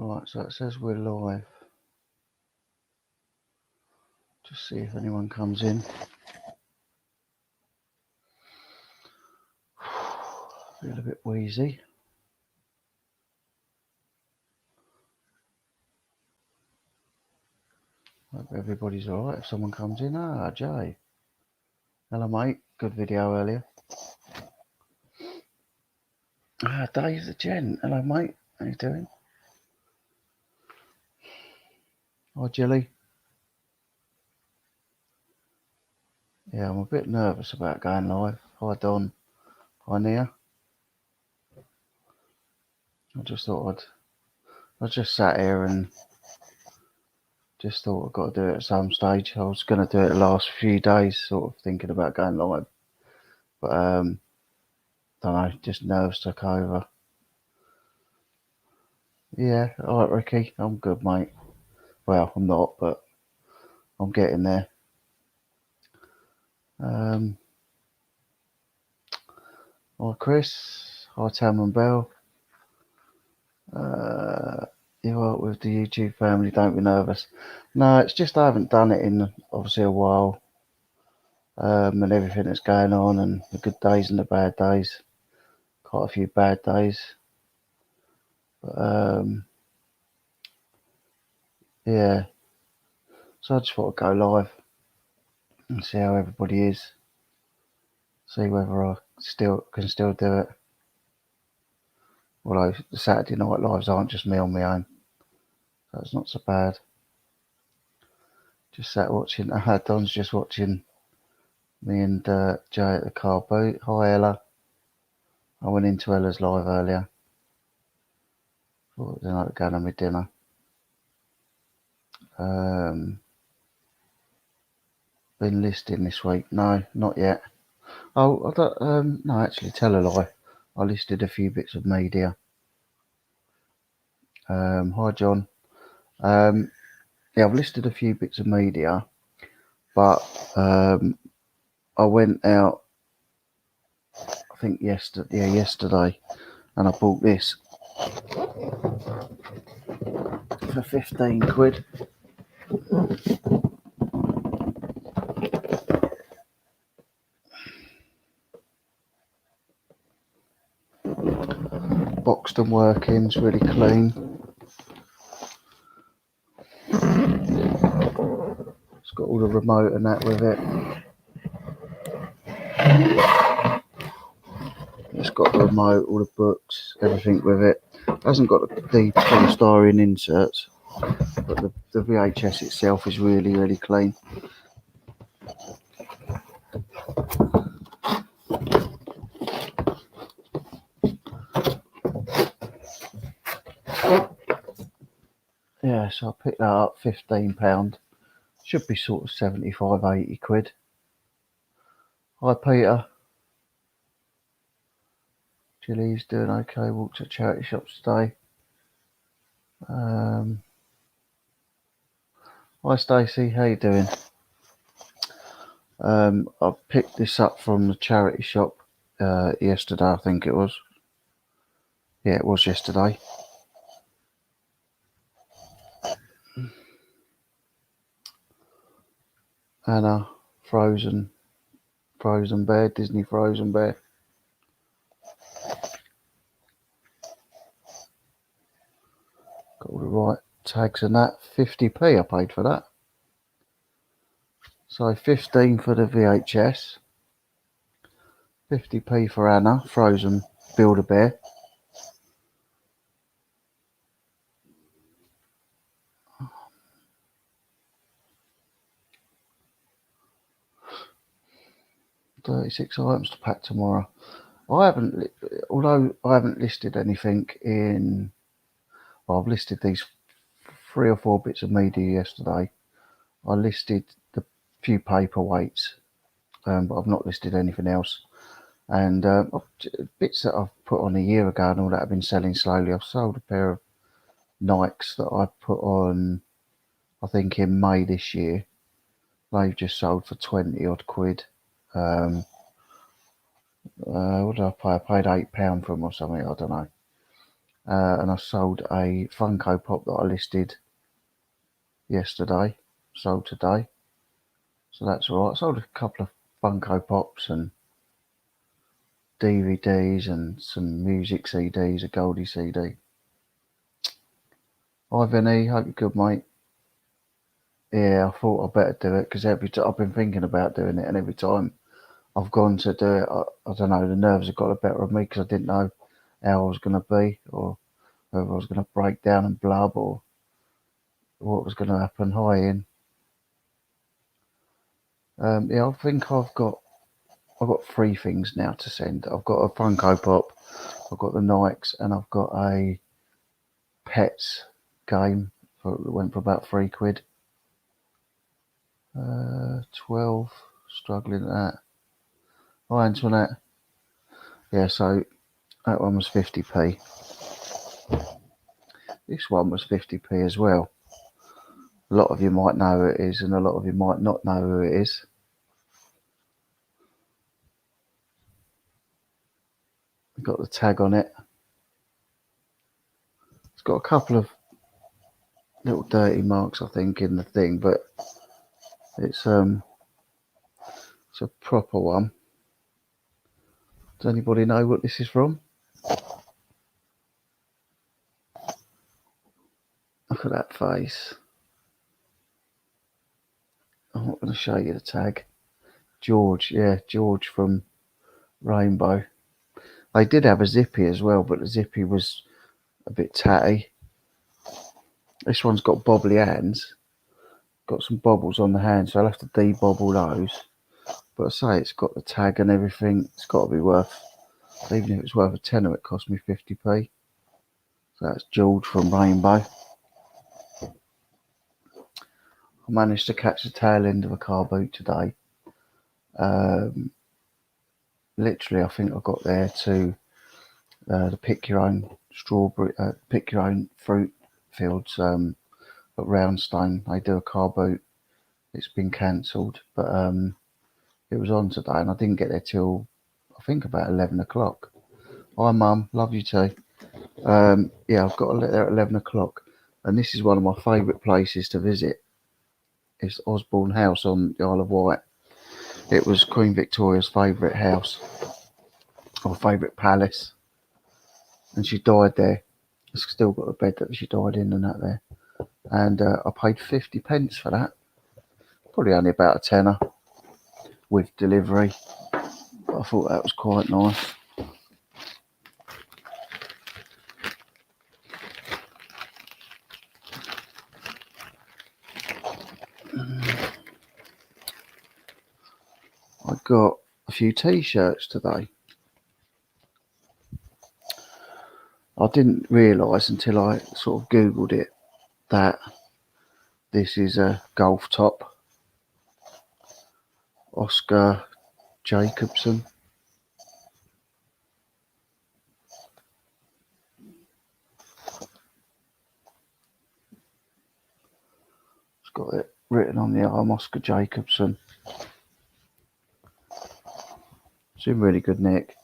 Right, so it says we're live. Just see if anyone comes in. Feel a bit wheezy. Hope everybody's alright. If someone comes in, Jay. Hello, mate. Good video earlier. Dave the Gent. Hello, mate. How you doing? Hi, Jilly. Yeah, I'm a bit nervous about going live. Hi, Don. Hi, Nia. I just thought I just sat here and just thought I've got to do it at some stage. I was going to do it the last few days, sort of thinking about going live. But, don't know, just nerves took over. Yeah, alright, Ricky. I'm good, mate. Well, I'm not, but I'm getting there. Hi, Chris. Hi, Tam and Bell. You are with the YouTube family, don't be nervous. No, it's just I haven't done it in obviously a while. And everything that's going on, and the good days and the bad days. Quite a few bad days. But, yeah. So I just thought I'd go live and see how everybody is. See whether I can still do it. Although the Saturday night lives aren't just me on my own. So it's not so bad. Just sat watching. Don's just watching me and Jay at the car boot. Hi, Ella. I went into Ella's live earlier. Thought then I'd go on my dinner. Been listing this week? No, not yet. Oh, I don't. No, actually, tell a lie. I listed a few bits of media. Hi, John. Yeah, I've listed a few bits of media, but I went out. I think yesterday, and I bought this for 15 quid. Boxed and workings, really clean. It's got all the remote and that with it. It's got the remote, all the books, everything with it. It hasn't got the polystyrene inserts, but the VHS itself is really, really clean. Yeah, so I picked that up, £15. Should be sort of 75, 80 quid. Hi, Peter. Jilly's doing okay. Walked to charity shops today. Hi, Stacey. How you doing? I picked this up from the charity shop yesterday, I think it was. Yeah, it was yesterday. And Frozen Bear, Disney Frozen Bear. Got all the right tags and that. 50p I paid for that. So 15 for the VHS. 50p for Anna, Frozen Build-A-Bear. $36 items to pack tomorrow. Although I haven't listed anything in. Well, I've listed these 3 or 4 bits of media yesterday. I listed the few paperweights, but I've not listed anything else. And bits that I've put on a year ago and all that have been selling slowly. I've sold a pair of Nikes that I put on, I think in May this year. They've just sold for 20 odd quid. What did I pay? I paid £8 for them or something, I don't know. and I sold a Funko Pop that I listed yesterday, sold today, so that's all right. I sold a couple of Funko Pops and DVDs and some music CDs, a Goldie CD. Hi Vinny, hope you're good, mate. Yeah, I thought I'd better do it because I've been thinking about doing it, and every time I've gone to do it, I don't know, the nerves have got the better of me because I didn't know how I was going to be, or whether I was going to break down and blub, or what was going to happen. Hi Ian. Yeah, I think I've got three things now to send. I've got a Funko Pop, I've got the Nikes, and I've got a Pets game that went for about £3. 12, struggling at that. Hi Antoinette. Yeah, so that one was 50p. This one was 50p as well. A lot of you might know who it is, and a lot of you might not know who it is. Got the tag on it. It's got a couple of little dirty marks, I think, in the thing, but it's a proper one. Does anybody know what this is from? Look at that face. I'm not going to show you the tag. George, yeah, George from Rainbow. They did have a Zippy as well, but the Zippy was a bit tatty. This one's got bobbly hands. Got some bobbles on the hands, so I'll have to debobble those. But I say it's got the tag and everything. It's got to be worth, even if it's worth a tenner, it cost me 50p. So that's George from Rainbow. I managed to catch the tail end of a car boot today. Literally, I think I got there to the pick your own fruit fields at Roundstone. They do a car boot. It's been cancelled, but it was on today, and I didn't get there till I think about 11 o'clock. Hi, Mum. Love you too. Yeah, I've got to let there at 11 o'clock, and this is one of my favourite places to visit. It's Osborne House on the Isle of Wight. It was Queen Victoria's favourite house, or favourite palace, and she died there. It's still got the bed that she died in and that there. And I paid 50p for that. Probably only about a tenner with delivery. But I thought that was quite nice. I got a few t-shirts today. I didn't realise until I sort of Googled it that this is a golf top. Oscar Jacobson. It's got it written on the arm, Oscar Jacobson. It's in really good nick.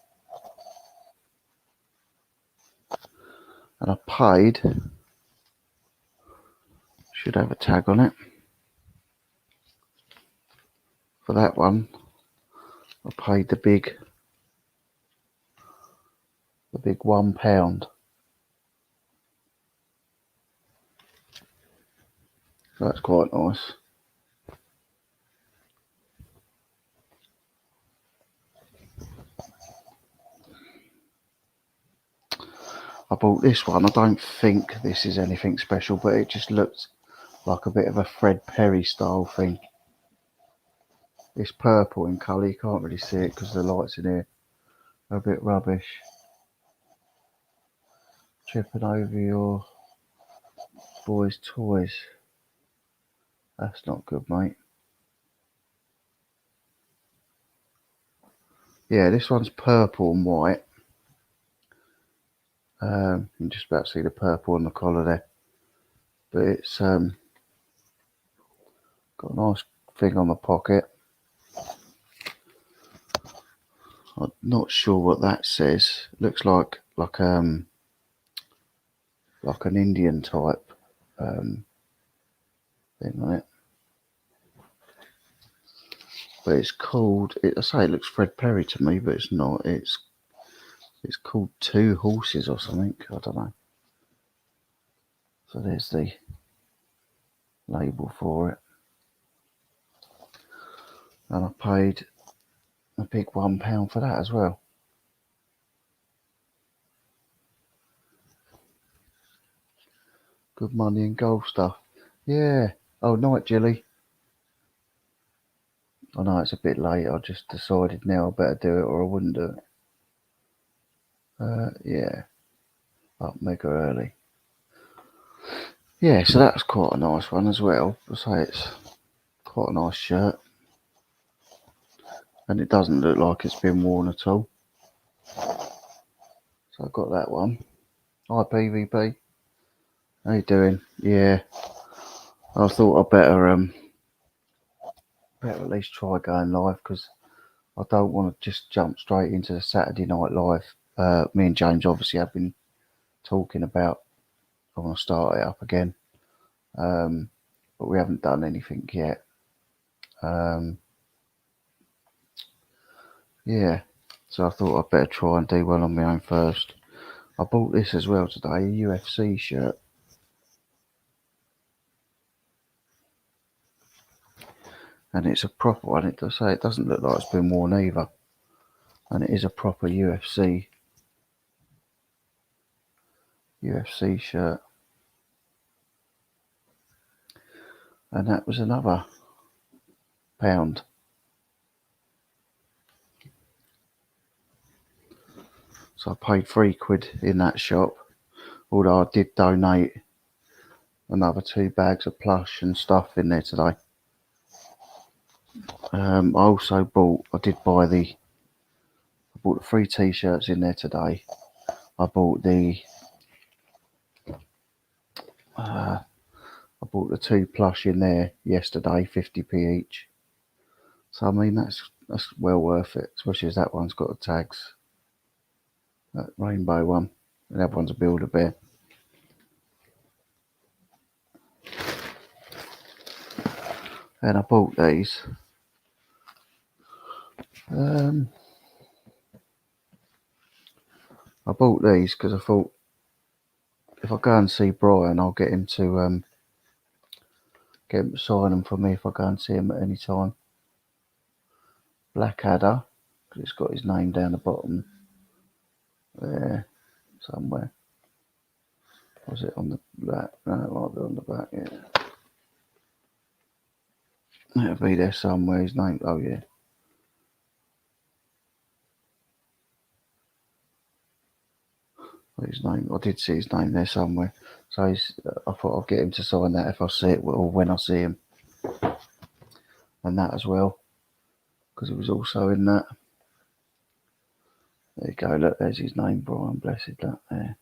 And I paid, should have a tag on it, for that one. I paid the big £1. So that's quite nice. I bought this one. I don't think this is anything special, but it just looked like a bit of a Fred Perry style thing. It's purple in colour. You can't really see it because the lights in here are a bit rubbish. Tripping over your boys' toys. That's not good, mate. Yeah, this one's purple and white. You can just about see the purple on the collar there. But it's got a nice thing on the pocket. I'm not sure what that says. It looks like like an Indian type thing on it. But it's called, I say it looks Fred Perry to me, but it's not. It's called Two Horses or something. I don't know. So there's the label for it. And I paid a big £1 for that as well. Good money and gold stuff. Yeah. Oh, night, Jilly. I know it's a bit late. I just decided now I better do it or I wouldn't do it. Yeah. Up mega early. Yeah, so that's quite a nice one as well. I say it's quite a nice shirt. And it doesn't look like it's been worn at all. So I got that one. Hi, PVP. How you doing? Yeah. I thought I'd better at least try going live because I don't want to just jump straight into the Saturday Night Live. Me and James obviously have been talking about I want to start it up again, but we haven't done anything yet. Yeah, so I thought I'd better try and do one on my own first. I bought this as well today, a UFC shirt. And it's a proper one. It does say it doesn't look like it's been worn either. And it is a proper UFC shirt. And that was another £1. So I paid £3 in that shop. Although I did donate another 2 bags of plush and stuff in there today. I also bought the 3 t-shirts in there today. I bought the 2 plush in there yesterday, 50p each. So I mean that's well worth it, especially as that one's got the tags. That rainbow one. And that one's a Build-A-Bear. And I bought these. I bought these because I thought if I go and see Brian, I'll get him to sign them for me if I go and see him at any time. Blackadder, because it's got his name down the bottom there somewhere. Was it on the back? No, it might be on the back, yeah. It'll be there somewhere, his name. Oh, yeah. His name. I did see his name there somewhere. So I thought I'd get him to sign that if I see it or when I see him. And that as well, because it was also in that. There you go, look, there's his name, Brian Blessed, that there.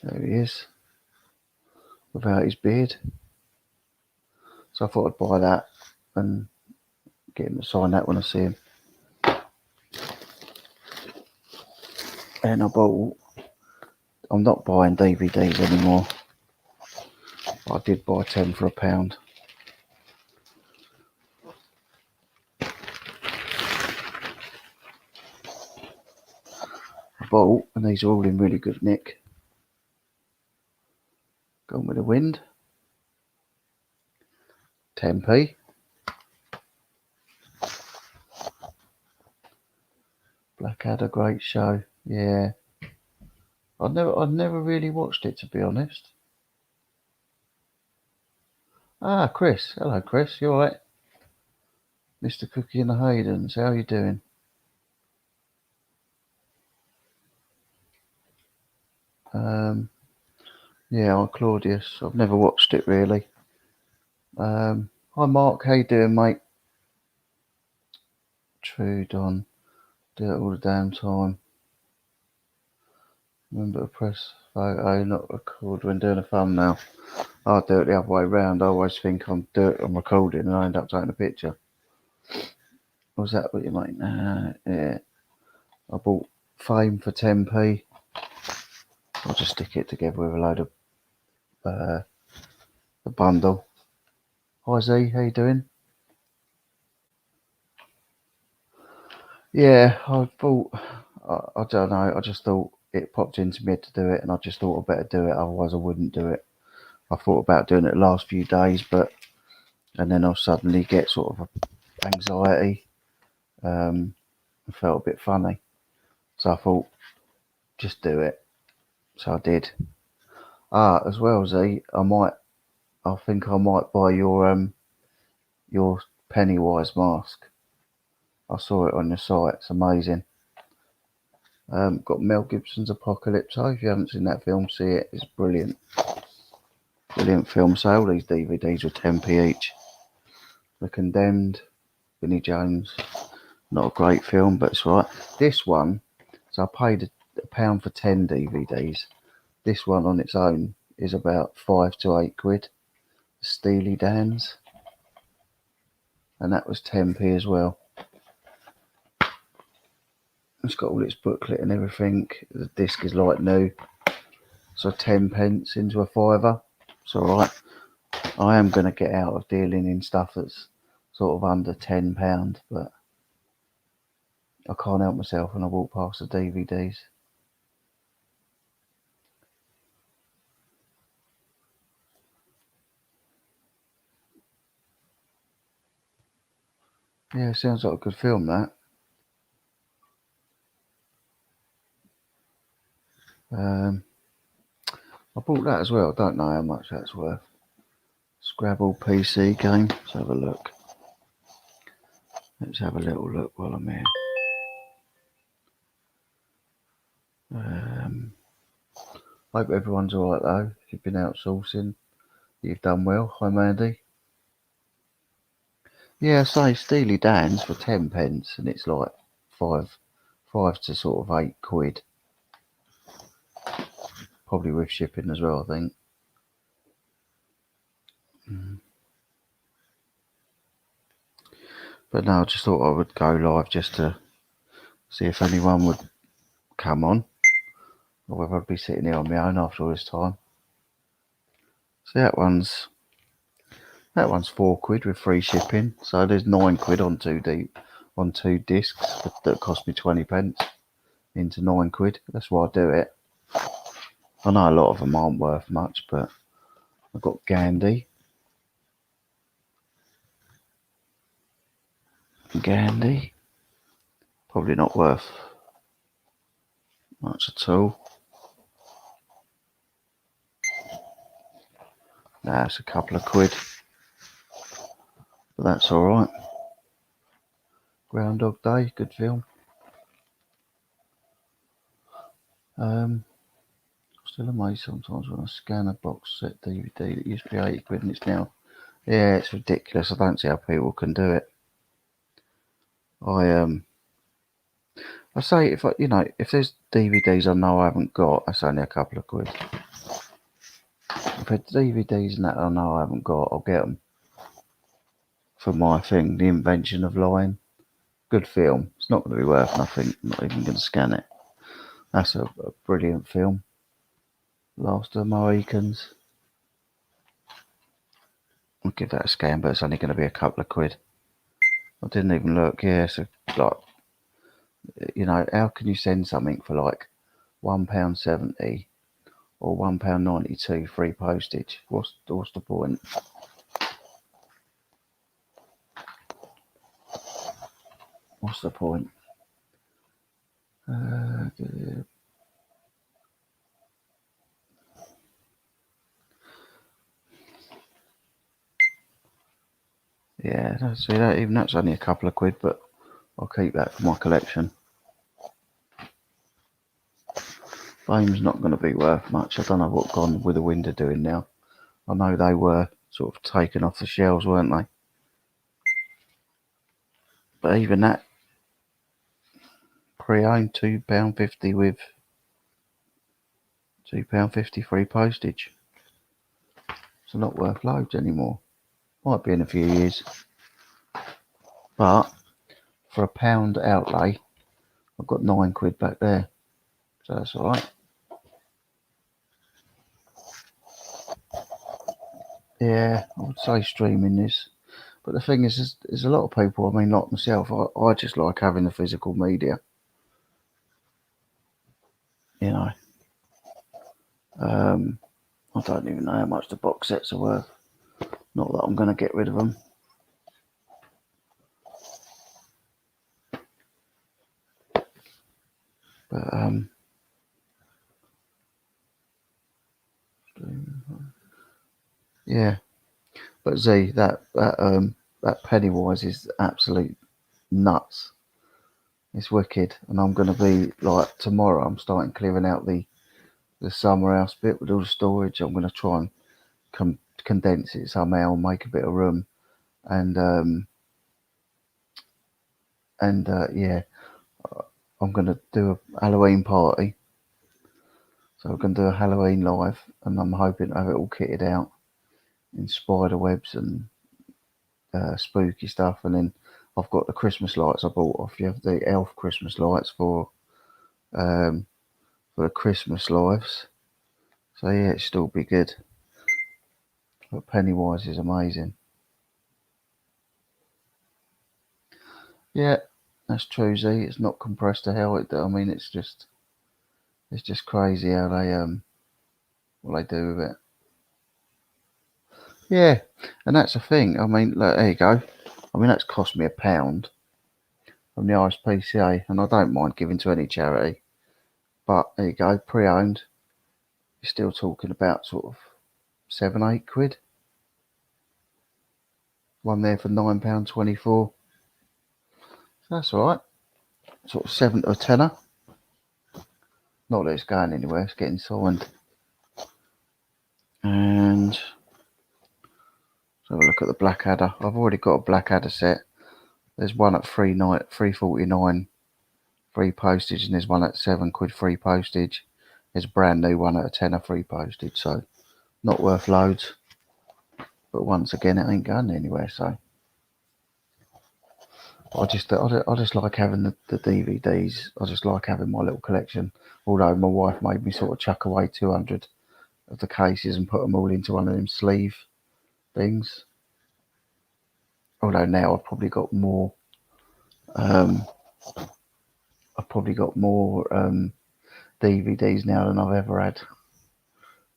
There he is, without his beard. So I thought I'd buy that and get him to sign that when I see him. And I'm not buying DVDs anymore. I did buy 10 for £1. I bought, and these are all in really good nick. Gone with the Wind. 10p. Blackadder, great show. Yeah. I'd never really watched it, to be honest. Ah, Chris. Hello, Chris. You alright? Mr. Cookie and the Haydens. How are you doing? Yeah, Claudius. I've never watched it really. Hi, Mark. How you doing, mate? True, Don. Do it all the damn time. Remember to press photo, not record when doing a thumbnail. I do it the other way round. I always think I'm recording and I end up taking a picture. Was that what you mean? Yeah. I bought Fame for 10p. I'll just stick it together with a load of the bundle. Hi Z, how you doing? Yeah, I thought, I don't know, I just thought it popped into me to do it, and I just thought I better do it, otherwise I wouldn't do it. I thought about doing it the last few days, and then I'll suddenly get sort of anxiety, and felt a bit funny. So I thought, just do it. So I did. As well, Z, I think I might buy your Pennywise mask. I saw it on your site. It's amazing. Got Mel Gibson's Apocalypse. If you haven't seen that film, see it. It's brilliant. Brilliant film. So all these DVDs were 10p each. The Condemned, Vinnie Jones. Not a great film, but it's right. This one, so I paid £1 for 10 DVDs. This one on its own is about £5 to £8. Steely Dan's. And that was 10p as well. It's got all its booklet and everything. The disc is like new. So 10 pence into a fiver. It's alright. I am going to get out of dealing in stuff that's sort of under £10, but I can't help myself when I walk past the DVDs. Yeah, it sounds like a good film, that. I bought that as well. I don't know how much that's worth. Scrabble PC game. Let's have a look. Let's have a little look while I'm here. Hope everyone's alright though. If you've been outsourcing, you've done well. Hi Mandy. Yeah, say Steely Dan's for 10 pence, and it's like five to sort of £8. Probably with shipping as well, I think. But no, I just thought I would go live just to see if anyone would come on, or whether I'd be sitting here on my own after all this time. So that one's £4 with free shipping. So there's £9 on two discs that cost me 20 pence into £9. That's why I do it. I know a lot of them aren't worth much, but I've got Gandhi. Probably not worth much at all. Nah, it's a couple of quid. But that's alright. Groundhog Day, good film. Still amazed sometimes when I scan a box set DVD that used to be £80 and it's now, yeah, it's ridiculous. I don't see how people can do it. I say if if there's DVDs I know I haven't got, that's only a couple of quid. If there's DVDs and that I know I haven't got, I'll get them for my thing. The Invention of Lying, good film. It's not going to be worth nothing. I'm not even going to scan it. That's a brilliant film. Last of the Mohicans. I'll give that a scan, but it's only going to be a couple of quid. I didn't even look. Yeah, so like, how can you send something for like £1.70 or £1.92 free postage? What's the point? What's the point? Yeah, see that even that's only a couple of quid, but I'll keep that for my collection. Fame's not going to be worth much. I don't know what Gone with the Wind are doing now. I know they were sort of taken off the shelves, weren't they? But even that pre-owned £2.50 with £2.50 free postage. It's not worth loads anymore. Might be in a few years. But for £1 outlay, I've got £9 back there. So that's alright. Yeah, I would say streaming is. But the thing is, there's a lot of people, I mean, like myself, I just like having the physical media, you know. Um, I don't even know how much the box sets are worth. Not that I'm going to get rid of them. But, yeah. But Z, that Pennywise is absolute nuts. It's wicked. And I'm going to be, like, tomorrow, I'm starting clearing out the summer house bit with all the storage. I'm going to try and condense it somehow, make a bit of room, and yeah, I'm gonna do a Halloween party. So we're gonna do a Halloween live, and I'm hoping to have it all kitted out in spider webs and spooky stuff. And then I've got the Christmas lights I bought off you, the Elf Christmas lights um, for the Christmas lives. So yeah, it should all be good. But Pennywise is amazing. Yeah, that's true, Z. It's not compressed to hell. I mean, it's just crazy how they what they do with it. Yeah, and that's the thing. I mean, look, there you go. I mean, that's cost me £1 from the RSPCA, and I don't mind giving to any charity. But there you go, pre-owned. You're still talking about sort of £7, £8. One there for £9.24. So that's all right. Sort of 7 to a tenner. Not that it's going anywhere. It's getting signed. And let's have a look at the Blackadder. I've already got a Blackadder set. There's one at 3.49 free postage, and there's one at £7 free postage. There's a brand new one at a tenner free postage, so not worth loads. But once again, it ain't going anywhere. So I just like having the DVDs. I just like having my little collection. Although my wife made me sort of chuck away 200 of the cases and put them all into one of them sleeve things. Although now Um, I've probably got more DVDs now than I've ever had.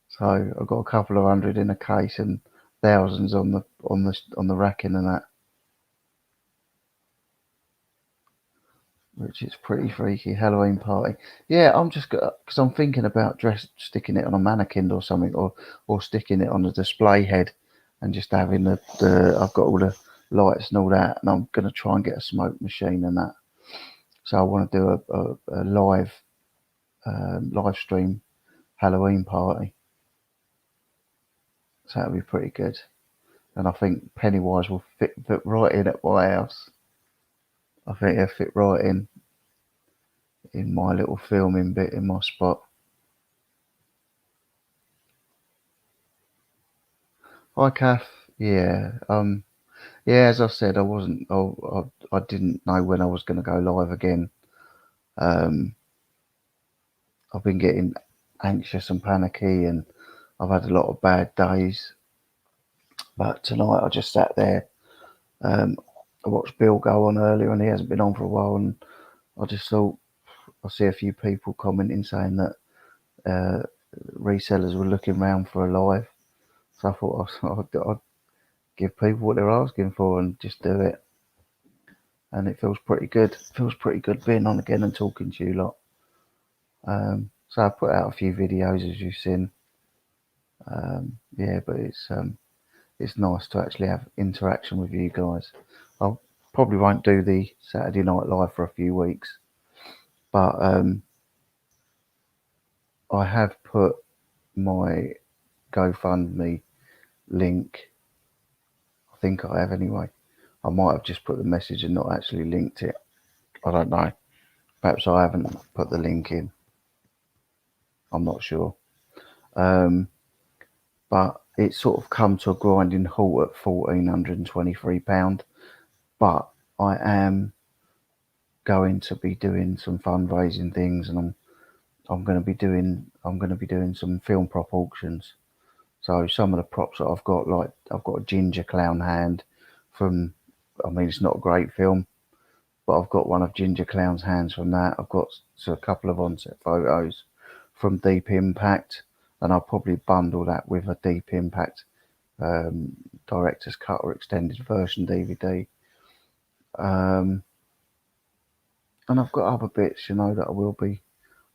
So I've got a couple of hundred in a case and thousands on the racking and that, which is pretty freaky. Halloween party. Yeah, I'm just because I'm thinking about sticking it on a mannequin or something, or sticking it on a display head, and just having the I've got all the lights and all that, and I'm gonna try and get a smoke machine and that. So I want to do a live stream Halloween party. So that'll be pretty good. And I think Pennywise will fit right in at my house. I think he'll fit right in my little filming bit in my spot. Hi, Kath. Yeah. Yeah. As I said, I wasn't. I didn't know when I was going to go live again. Um. I've been getting anxious and panicky, and I've had a lot of bad days. But tonight, I just sat there. Um. I watched Bill go on earlier, and he hasn't been on for a while, and I just thought I see a few people commenting saying that uh, resellers were looking around for a live. So I thought I'd give people what they're asking for and just do it. And it feels pretty good. It feels pretty good being on again and talking to you lot. So I put out a few videos as you've seen. Yeah, but it's nice to actually have interaction with you guys. I probably won't do the Saturday Night Live for a few weeks, but I have put my GoFundMe link. I think I have anyway. I might have just put the message and not actually linked it. I don't know. Perhaps I haven't put the link in. I'm not sure. Um, but it's sort of come to a grinding halt at £1,423. But I am going to be doing some fundraising things, and I'm going to be doing some film prop auctions. So some of the props that I've got, like I've got a ginger clown hand from, I mean, it's not a great film, but I've got one of Ginger Clown's hands from that. I've got a couple of on-set photos from Deep Impact, and I'll probably bundle that with a Deep Impact director's cut or extended version DVD. And I've got other bits, you know, that I will be,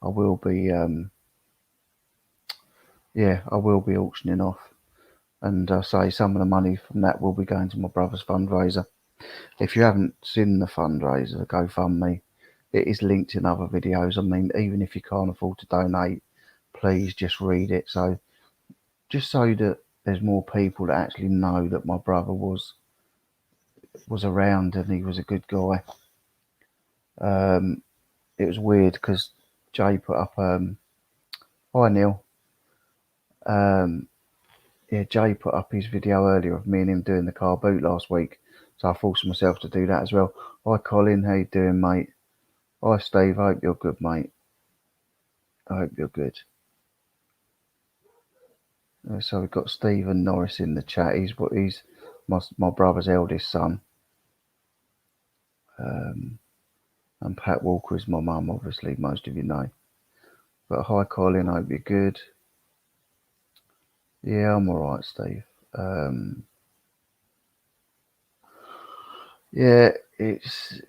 I will be auctioning off. And I say some of the money from that will be going to my brother's fundraiser. If you haven't seen the fundraiser, the GoFundMe, it is linked in other videos. I mean, even if you can't afford to donate, please just read it. So just so that there's more people that actually know that my brother was around and he was a good guy. It was weird because Jay put up, hi Neil. Yeah, Jay put up his video earlier of me and him doing the car boot last week. So I forced myself to do that as well. Hi Colin, how you doing, mate? Hi Steve, I hope you're good, mate. I hope you're good. So we've got Stephen Norris in the chat. He's my brother's eldest son. And Pat Walker is my mum, obviously, most of you know. But hi Colin, I hope you're good. Yeah, I'm alright, Steve. Yeah, it's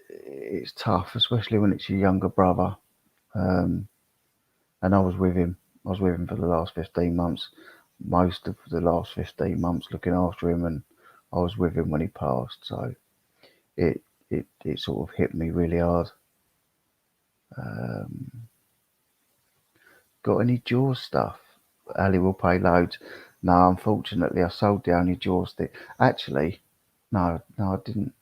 tough, especially when it's your younger brother. And I was with him. I was with him for the last 15 months. Most of the last 15 months looking after him, and I was with him when he passed. So it sort of hit me really hard. Got any Jaws stuff? Ali will pay loads. No, unfortunately, I sold the only Jaws thing. Actually, no, I didn't.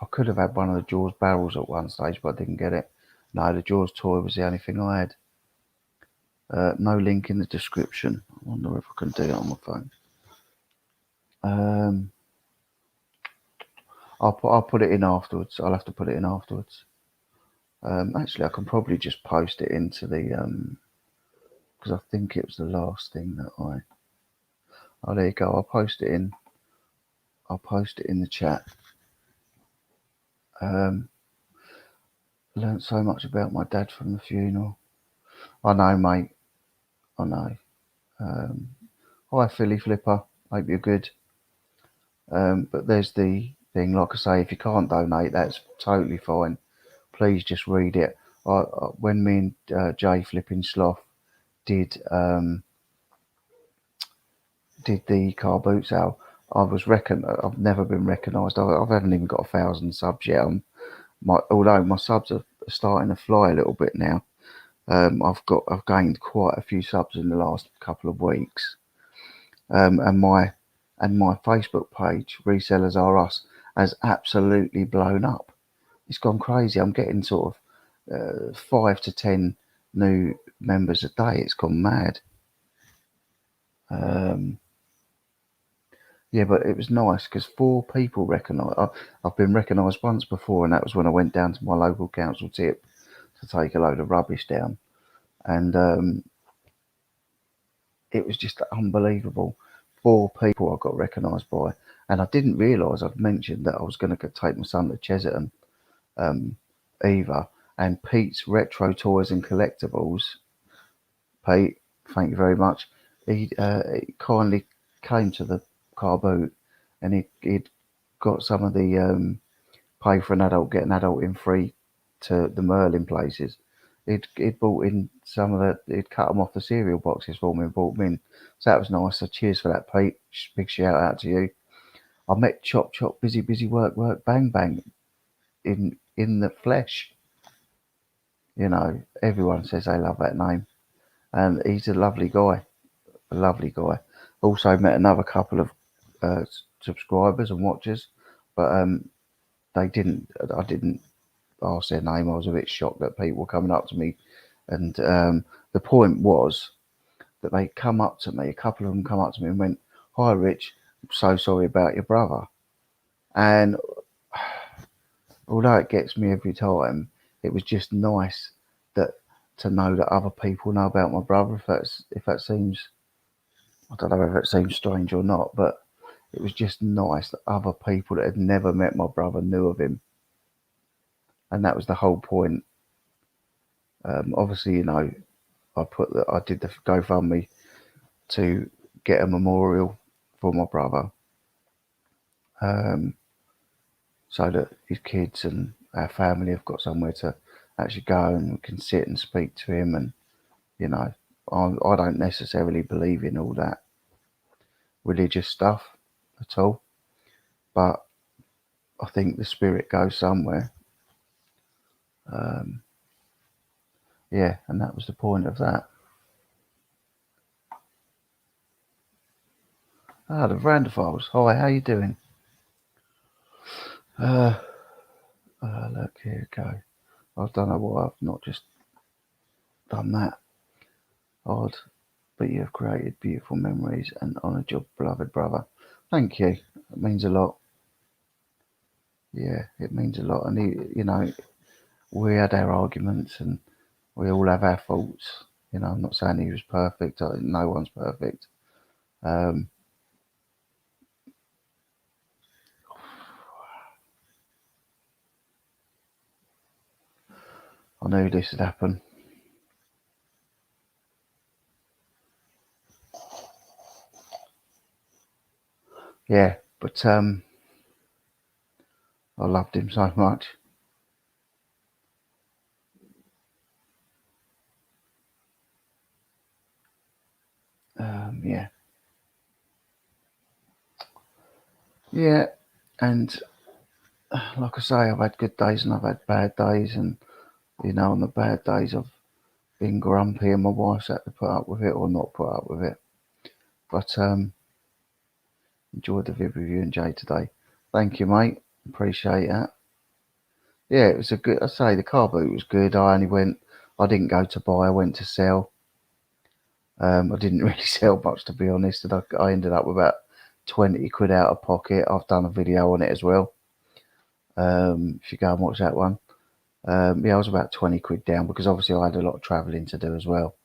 I could have had one of the Jaws barrels at one stage, but I didn't get it. No, the Jaws toy was the only thing I had. No link in the description. I wonder if I can do it on my phone. I'll put it in afterwards. I'll have to put it in afterwards. Actually, I can probably just post it into the because I think it was the last thing that I. Oh, there you go. I'll post it in. I'll post it in the chat. Learned so much about my dad from the funeral. I know, mate. I know. Hi, Philly Flipper. Hope you're good. But there's the thing. Like I say, if you can't donate, that's totally fine. Please just read it. When me and Jay Flipping Sloth did the car boot sale, I've never been recognised. I haven't even got 1,000 subs yet. Although my subs are starting to fly a little bit now. I've gained quite a few subs in the last couple of weeks. And my Facebook page, Resellers Are Us, has absolutely blown up. It's gone crazy. I'm getting sort of 5 to 10 new members a day. It's gone mad. Yeah, but it was nice because 4 people recognised. I've been recognised once before, and that was when I went down to my local council tip to take a load of rubbish down, and it was just unbelievable. 4 people I got recognised by, and I didn't realise I'd mentioned that I was going to take my son to Chesterton either. And Pete's Retro Toys and Collectibles, Pete, thank you very much. He kindly came to the car boot, and he'd got some of the pay for an adult, get an adult in free to the Merlin places. He'd bought in some of he'd cut them off the cereal boxes for me and bought them in. So that was nice. So cheers for that, Pete. Big shout out to you. I met Chop Chop Busy Busy Work Work Bang Bang in the flesh. You know, everyone says they love that name, and he's a lovely guy. A lovely guy. Also met another couple of subscribers and watchers, but I didn't ask their name. I was a bit shocked that people were coming up to me, and the point was that they come up to me. A couple of them come up to me and went, "Hi, Rich. I'm so sorry about your brother." And although it gets me every time, it was just nice to know that other people know about my brother. If that seems, I don't know whether it seems strange or not, but it was just nice that other people that had never met my brother knew of him, and that was the whole point. Obviously, I did the GoFundMe to get a memorial for my brother, um, so that his kids and our family have got somewhere to actually go and we can sit and speak to him. And you know, I don't necessarily believe in all that religious stuff at all, but I think the spirit goes somewhere. Um, yeah, and that was the point of that. Ah, the Randophiles. Hi, how you doing? Uh, look, here we go. I don't know why I've not just done that. Odd, but you have created beautiful memories and honoured your beloved brother. Thank you. It means a lot. Yeah, it means a lot. And we had our arguments, and we all have our faults. I'm not saying he was perfect. No one's perfect. Um, I knew this would happen. Yeah, but I loved him so much. Yeah, yeah, and like I say, I've had good days and I've had bad days, and on the bad days I've been grumpy, and my wife's had to put up with it or not put up with it. But enjoyed the vid with you and Jay today. Thank you, mate. Appreciate that. Yeah, it was a good. I say the car boot was good. I didn't go to buy. I went to sell. I didn't really sell much, to be honest, and I ended up with about 20 quid out of pocket. I've done a video on it as well. If you go and watch that one. Yeah, I was about 20 quid down because obviously I had a lot of travelling to do as well.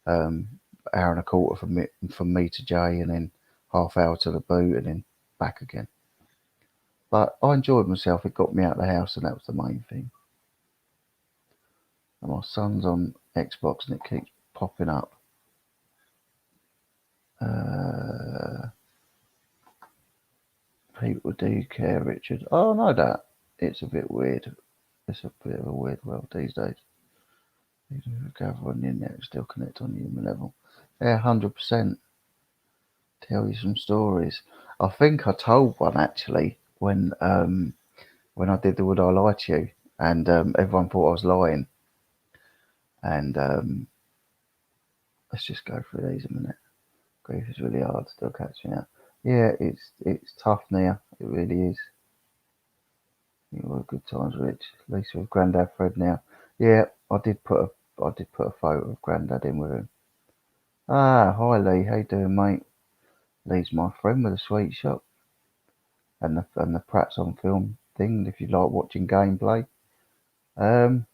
Um, Hour and a quarter from me to Jay, and then half hour to the boot, and then back again. But I enjoyed myself. It got me out of the house, and that was the main thing. And my son's on Xbox, and it keeps popping up. Uh, People do care, Richard. Oh, I know that. It's a bit weird. It's a bit of a weird world these days. Even if you gather on the internet, still connect on human level. Yeah, 100%. Tell you some stories. I think I told one actually when I did the Would I Lie to You, and everyone thought I was lying. And let's just go through these a minute. Grief is really hard, still catching up. Yeah, it's tough now. It really is. You were good times, Rich. Lisa with Grandad Fred now. Yeah, I did put a photo of Grandad in with him. Ah, hi Lee, how you doing, mate? Lee's my friend with a sweet shop and the Pratt's on film thing. If you like watching gameplay. Um,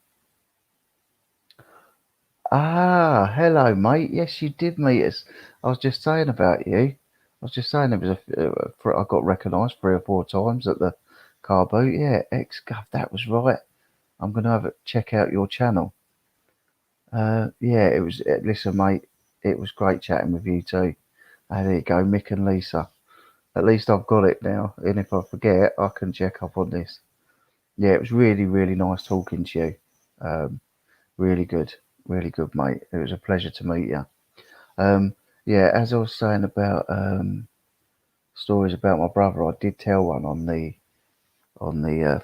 Hello, mate. Yes, you did meet us. I was just saying about you. I was just saying it was I got recognised 3 or 4 times at the car boot. Yeah, ex-gov, that was right. I'm gonna have a check out your channel. Yeah, it was. Listen, mate, it was great chatting with you too. There you go, Mick and Lisa. At least I've got it now, and if I forget, I can check up on this. Yeah, it was really, really nice talking to you. Um, really good, mate. It was a pleasure to meet you. Um, yeah, as I was saying about stories about my brother, I did tell one on the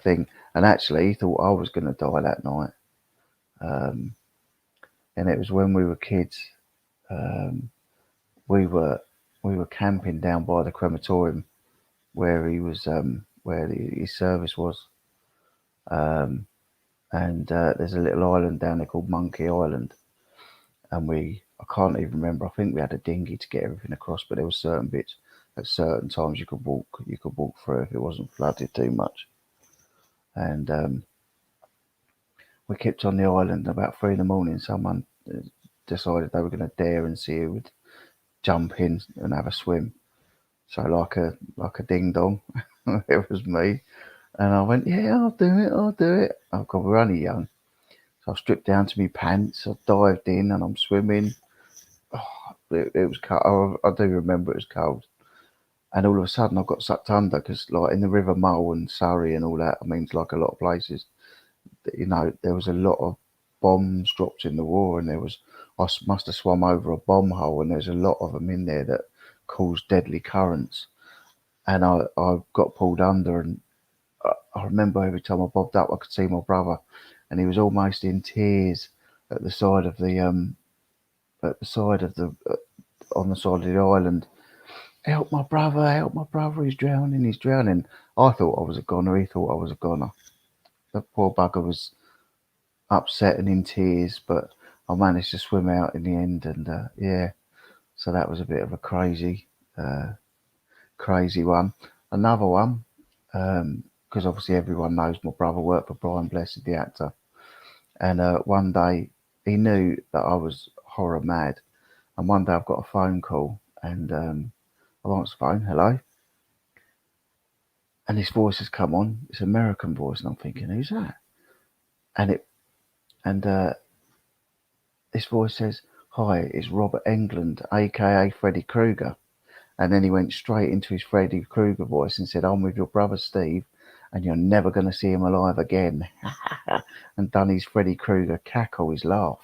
thing, and actually, he thought I was going to die that night. Um, and it was when we were kids. Um, we were we were camping down by the crematorium where he was his service was. Um, and there's a little island down there called Monkey Island, and I can't even remember. I think we had a dinghy to get everything across, but there were certain bits at certain times you could walk through if it wasn't flooded too much. And we kept on the island. About 3 in the morning, someone decided they were going to dare and see who would jump in and have a swim. So like a ding dong, it was me. And I went, yeah, I'll do it, I'll do it. Oh God, we're only young. So I stripped down to my pants, I dived in and I'm swimming. Oh, it was cold. I do remember it was cold. And all of a sudden I got sucked under because like in the River Mull and Surrey and all that, I mean, it's like a lot of places, there was a lot of bombs dropped in the war and must have swum over a bomb hole and there's a lot of them in there that caused deadly currents. And I got pulled under and I remember every time I bobbed up, I could see my brother, and he was almost in tears at the side of on the side of the island. Help my brother, he's drowning. I thought I was a goner, he thought I was a goner. The poor bugger was upset and in tears, but I managed to swim out in the end, and yeah, so that was a bit of a crazy one. Another one, because obviously everyone knows my brother worked for Brian Blessed, the actor. And one day he knew that I was horror mad. And one day I've got a phone call and I answer the phone, hello. And this voice has come on. It's an American voice. And I'm thinking, who's that? And this voice says, hi, it's Robert Englund, aka Freddy Krueger. And then he went straight into his Freddy Krueger voice and said, I'm with your brother Steve, and you're never going to see him alive again. And done his Freddy Krueger cackle, his laugh.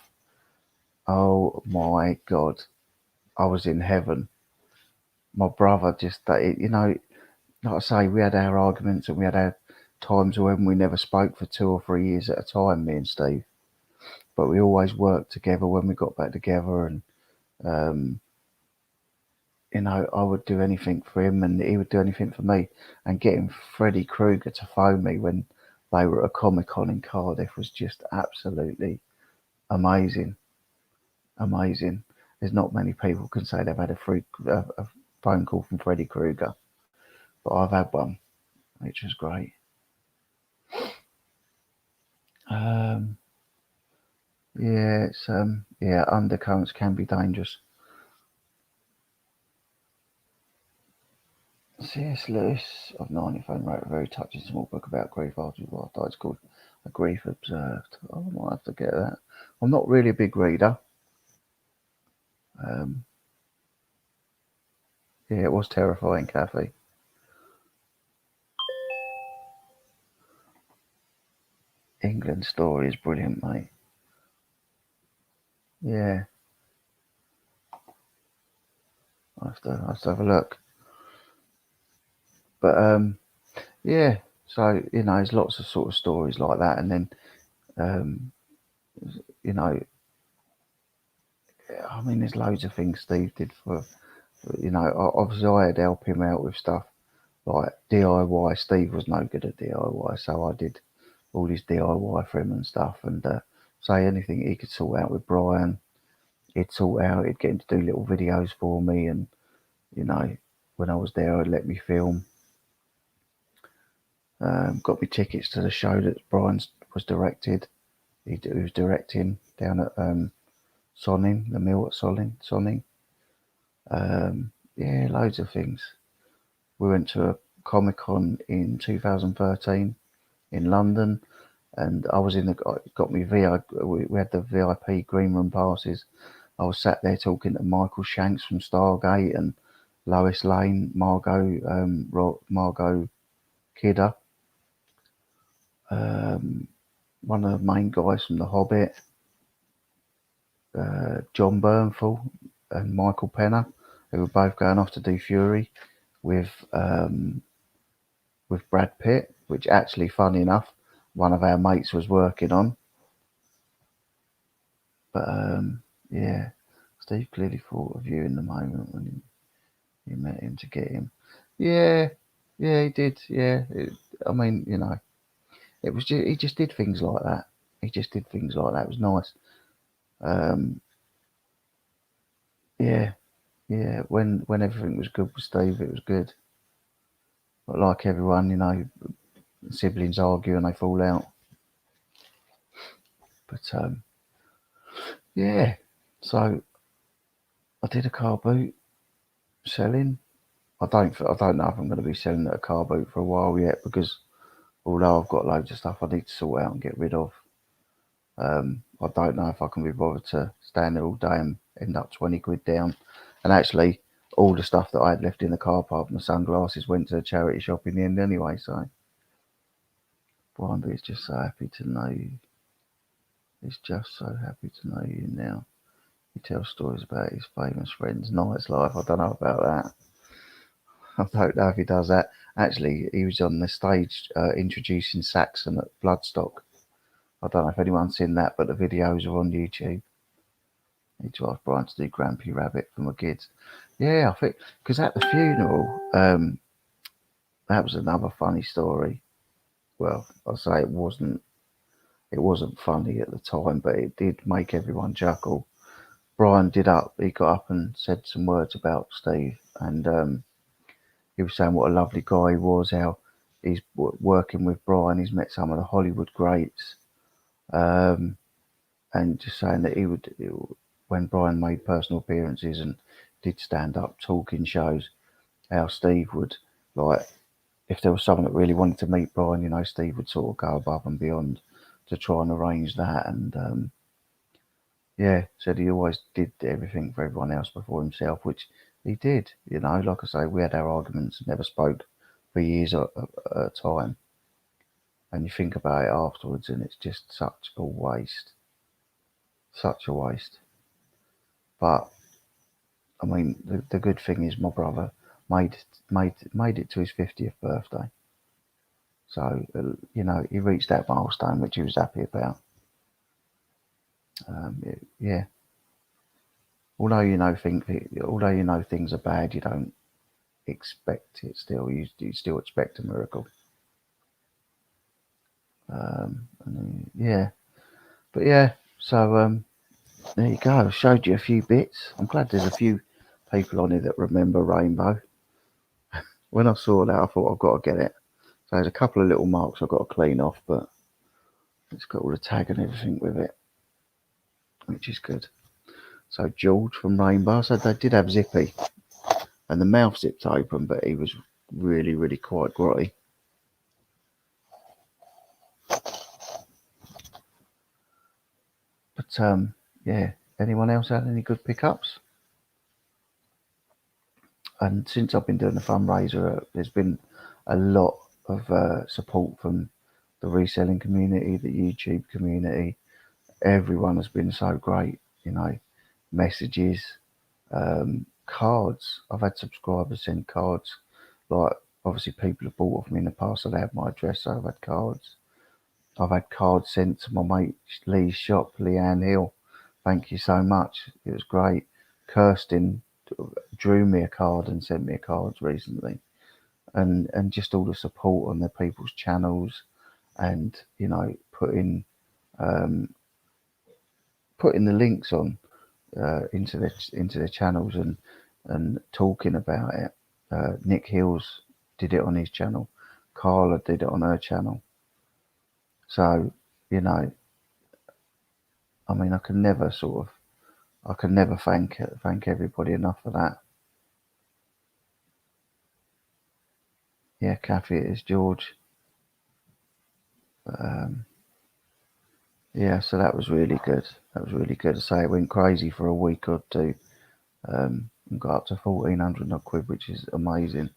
Oh my God. I was in heaven. My brother just, like I say, we had our arguments and we had our times when we never spoke for 2 or 3 years at a time, me and Steve. But we always worked together when we got back together. And, um, I would do anything for him and he would do anything for me. And getting Freddy Krueger to phone me when they were at a Comic Con in Cardiff was just absolutely amazing. Amazing. There's not many people can say they've had a phone call from Freddy Krueger, but I've had one, which was great. Um, yeah, undercurrents can be dangerous. C.S. Lewis of Narnia wrote a very touching small book about grief after his wife died. It's called A Grief Observed. Oh, I might have to get that. I'm not really a big reader. Um, yeah, it was terrifying, Kathy. England's story is brilliant, mate. Yeah, I have to have a look. But yeah, so there's lots of sort of stories like that, and then um, you know, I mean, there's loads of things Steve did for, obviously I had to help him out with stuff like DIY. Steve was no good at DIY, so I did all his DIY for him and stuff, and say anything he could sort out with Brian, he'd sort out. He'd get him to do little videos for me, and you know, when I was there, I'd let me film. Got me tickets to the show that Brian was directed. He was directing down at Sonning, the mill at Sonning. Yeah, loads of things. We went to a Comic Con in 2013 in London, and I was got me we had the VIP green room passes. I was sat there talking to Michael Shanks from Stargate and Lois Lane, Margot Kidder, one of the main guys from The Hobbit, John Bernthal and Michael Penner, who were both going off to do Fury with Brad Pitt, which actually, funny enough, one of our mates was working on. But yeah, Steve clearly thought of you in the moment when you met him to get him. Yeah, yeah, he did. Yeah, I mean, it was he just did things like that. He just did things like that. It was nice. Um, yeah, yeah. When everything was good with Steve, it was good. But like everyone, siblings argue and they fall out. But yeah, so I did a car boot. selling. I don't know if I'm going to be selling at a car boot for a while yet, because although I've got loads of stuff I need to sort out and get rid of, I don't know if I can be bothered to stand there all day and end up 20 quid down. And actually, all the stuff that I had left in the car park, my sunglasses, went to a charity shop in the end anyway. So Brian B is just so happy to know you. He's just so happy to know you now. He tells stories about his famous friend's night's life. I don't know about that. I don't know if he does that. Actually, he was on the stage introducing Saxon at Bloodstock. I don't know if anyone's seen that, but the videos are on YouTube. I need to ask Brian to do Grampy Rabbit for my kids. Yeah, I think because at the funeral, that was another funny story. Well, I'll say it wasn't funny at the time, but it did make everyone chuckle. Brian he got up and said some words about Steve, and he was saying what a lovely guy he was, how he's working with Brian, he's met some of the Hollywood greats, um, and just saying that when Brian made personal appearances and did stand up talking shows, how Steve would, like, if there was someone that really wanted to meet Brian, Steve would sort of go above and beyond to try and arrange that. And yeah, said he always did everything for everyone else before himself, which he did. Like I say, we had our arguments and never spoke for years at a time. And you think about it afterwards, and it's just such a waste. Such a waste. But I mean, the good thing is my brother made it to his 50th birthday. So he reached that milestone, which he was happy about. Yeah. Although things are bad, you don't expect it. Still, you still expect a miracle. Yeah. But yeah. So there you go. I showed you a few bits. I'm glad there's a few people on here that remember Rainbow. When I saw that, I thought I've got to get it. So there's a couple of little marks I've got to clean off, but it's got all the tag and everything with it, which is good. So George from Rainbow, so they did have Zippy, and the mouth zipped open, but he was really, really quite grotty. But yeah, anyone else had any good pickups? And since I've been doing the fundraiser, there's been a lot of support from the reselling community, the YouTube community. Everyone has been so great, messages, cards. I've had subscribers send cards. Like, obviously, people have bought off me in the past, so they have my address, so I've had cards. I've had cards sent to my mate Lee's shop, Leanne Hill. Thank you so much. It was great. Kirsten drew me a card and sent me a card recently. And just all the support on their people's channels, and putting the links on into their channels, and talking about it. Nick Hills did it on his channel. Carla did it on her channel. So, I mean, I can never thank everybody enough for that. Yeah, Kathy, it is George. Yeah, so that was really good. That was really good. To say it went crazy for a week or two, and got up to 1,400 odd quid, which is amazing.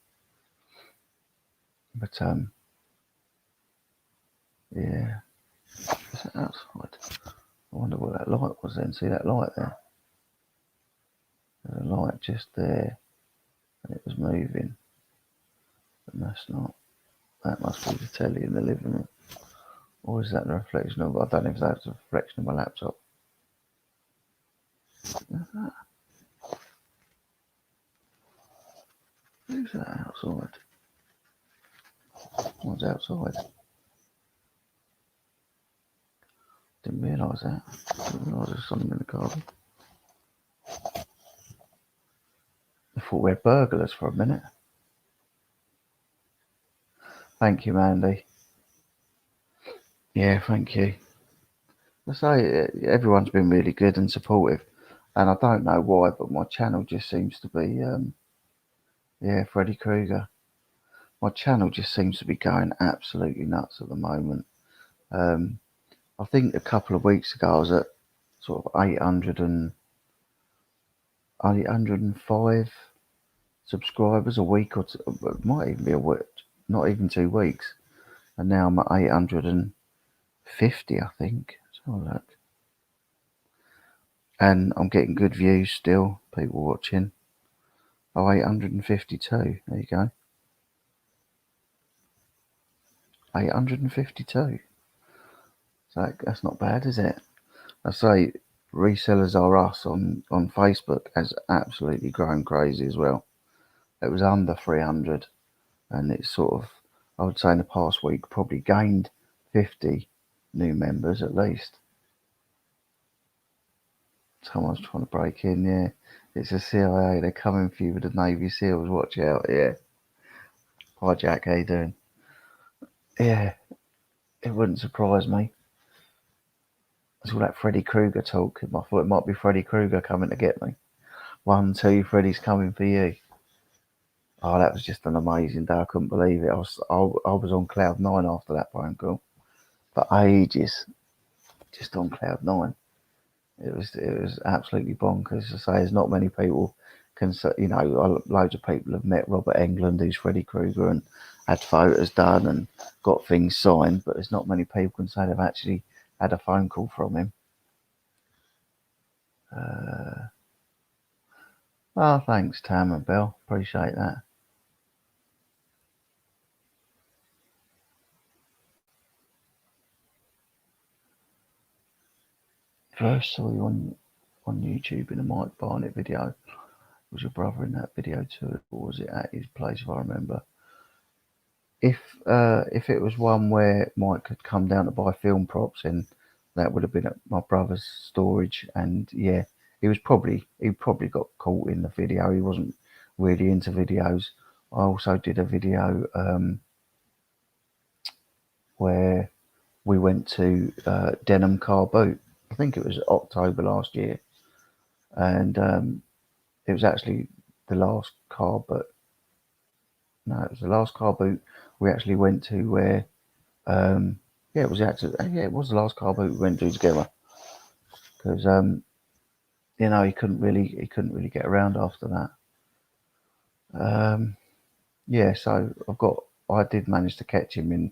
But yeah, is that outside? I wonder what that light was then. See that light there? There's a light just there, and it was moving. But that's not. That must be the telly in the living room. Or is that the reflection of? I don't know if that's a reflection of my laptop. Who's that outside? Someone's outside. Didn't realise that. Didn't realise there was someone in the garden. I thought we had burglars for a minute. Thank you, Mandy. Yeah, thank you. I say everyone's been really good and supportive, and I don't know why, but my channel just seems to be Yeah, Freddy Krueger. My channel just seems to be going absolutely nuts at the moment. I think a couple of weeks ago I was at sort of 805 subscribers a week, or two, it might even be a week, not even 2 weeks, and now I'm at 850, I think. So look, and I'm getting good views still. People watching. Oh, 852. There you go. 852. So that's not bad, is it? I say Resellers Are Us on Facebook has absolutely grown crazy as well. It was under 300, and it's sort of, I would say in the past week, probably gained 50 new members at least. Someone's trying to break in, yeah. It's the CIA, they're coming for you with the Navy SEALs, watch out, yeah. Hi Jack, how you doing? Yeah, it wouldn't surprise me. It's all that Freddy Krueger talk. I thought it might be Freddy Krueger coming to get me. 1, 2, Freddy's coming for you. Oh, that was just an amazing day. I couldn't believe it. I was on cloud nine after that phone call. For ages, just on cloud nine. It was absolutely bonkers. I say, there's not many people can, loads of people have met Robert Englund, who's Freddy Krueger, and had photos done and got things signed, but there's not many people can say they've actually had a phone call from him. Thanks, Tam and Bell. Appreciate that. First saw you on YouTube in a Mike Barnett video. Was your brother in that video too, or was it at his place? If I remember, if it was one where Mike had come down to buy film props, and that would have been at my brother's storage, and yeah, he probably got caught in the video. He wasn't really into videos. I also did a video where we went to Denham Car Boot. I think it was October last year, and it was actually the last car boot. No, it was the last car boot we actually went to where it was the last car boot we went to together, because he couldn't really get around after that. So I did manage to catch him in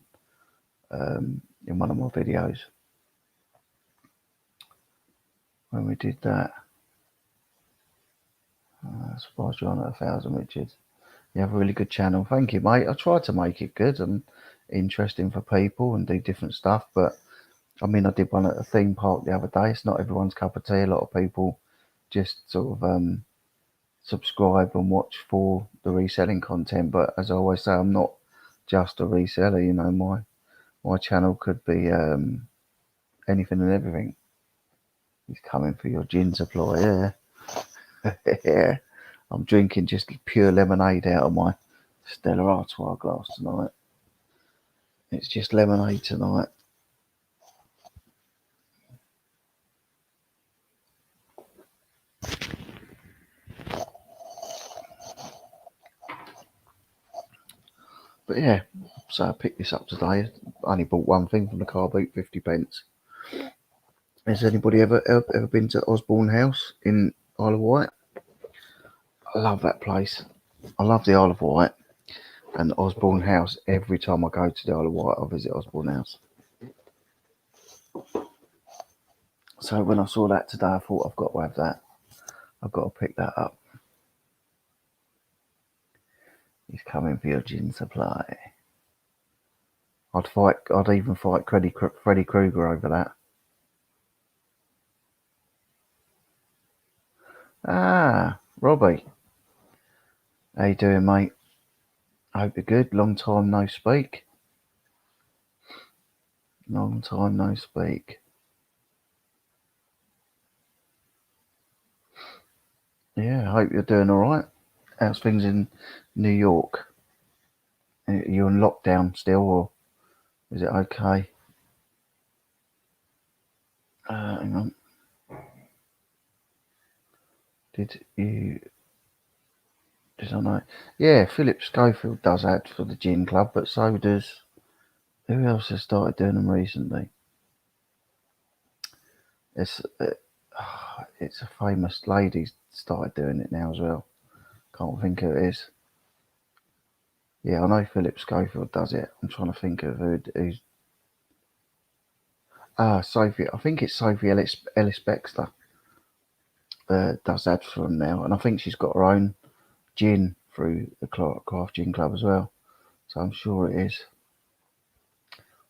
one of my videos when we did that. Surprised you're on at 1,000, Richard. You have a really good channel. Thank you, mate. I try to make it good and interesting for people and do different stuff, but I mean, I did one at a theme park the other day. It's not everyone's cup of tea. A lot of people just sort of subscribe and watch for the reselling content. But as I always say, I'm not just a reseller. My channel could be anything and everything. He's coming for your gin supply, yeah. Yeah. I'm drinking just pure lemonade out of my Stella Artois glass tonight. It's just lemonade tonight. But yeah, so I picked this up today. I only bought one thing from the car boot, 50p. Has anybody ever been to Osborne House in Isle of Wight? I love that place. I love the Isle of Wight and Osborne House. Every time I go to the Isle of Wight, I visit Osborne House. So when I saw that today, I thought I've got to have that. I've got to pick that up. He's coming for your gin supply. I'd even fight Freddy Krueger over that. Robbie. How you doing, mate? Hope you're good. Long time no speak. Long time no speak. Yeah, I hope you're doing all right. How's things in New York? Are you in lockdown still, or is it okay? Hang on. I know. Yeah, Philip Schofield does ads for the gin club, but so does who else has started doing them recently? It's it's a famous lady started doing it now as well. Can't think who it is. Yeah, I know Philip Schofield does it. I'm trying to think of who's. Sophie. I think it's Sophie Ellis Bextor. Does ads for them now, and I think she's got her own gin through the Craft Gin Club as well. So I'm sure it is.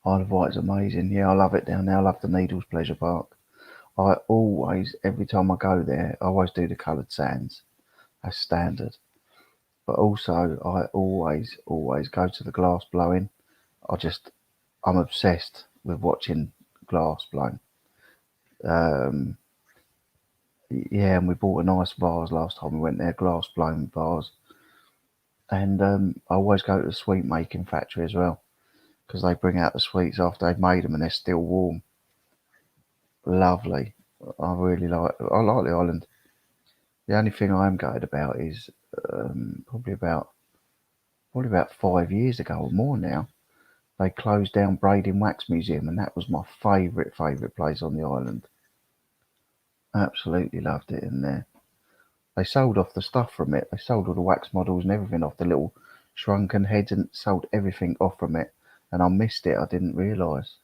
Isle of Wight is amazing. Yeah, I love it down there. I love the Needles Pleasure Park. I always, every time I go there, I always do the coloured sands. That's standard. But also, I always go to the glass blowing. I'm obsessed with watching glass blown. Um, yeah, and we bought a nice vase last time we went there, glass blown vase. And I always go to the sweet making factory as well because they bring out the sweets after they've made them and they're still warm. Lovely. I like the island. The only thing I'm gutted about is probably about 5 years ago or more now, they closed down Braiding Wax Museum, and that was my favourite place on the island. Absolutely loved it in there. They sold off the stuff from it. They sold all the wax models and everything off, the little shrunken heads, and sold everything off from it. And I missed it. I didn't realise.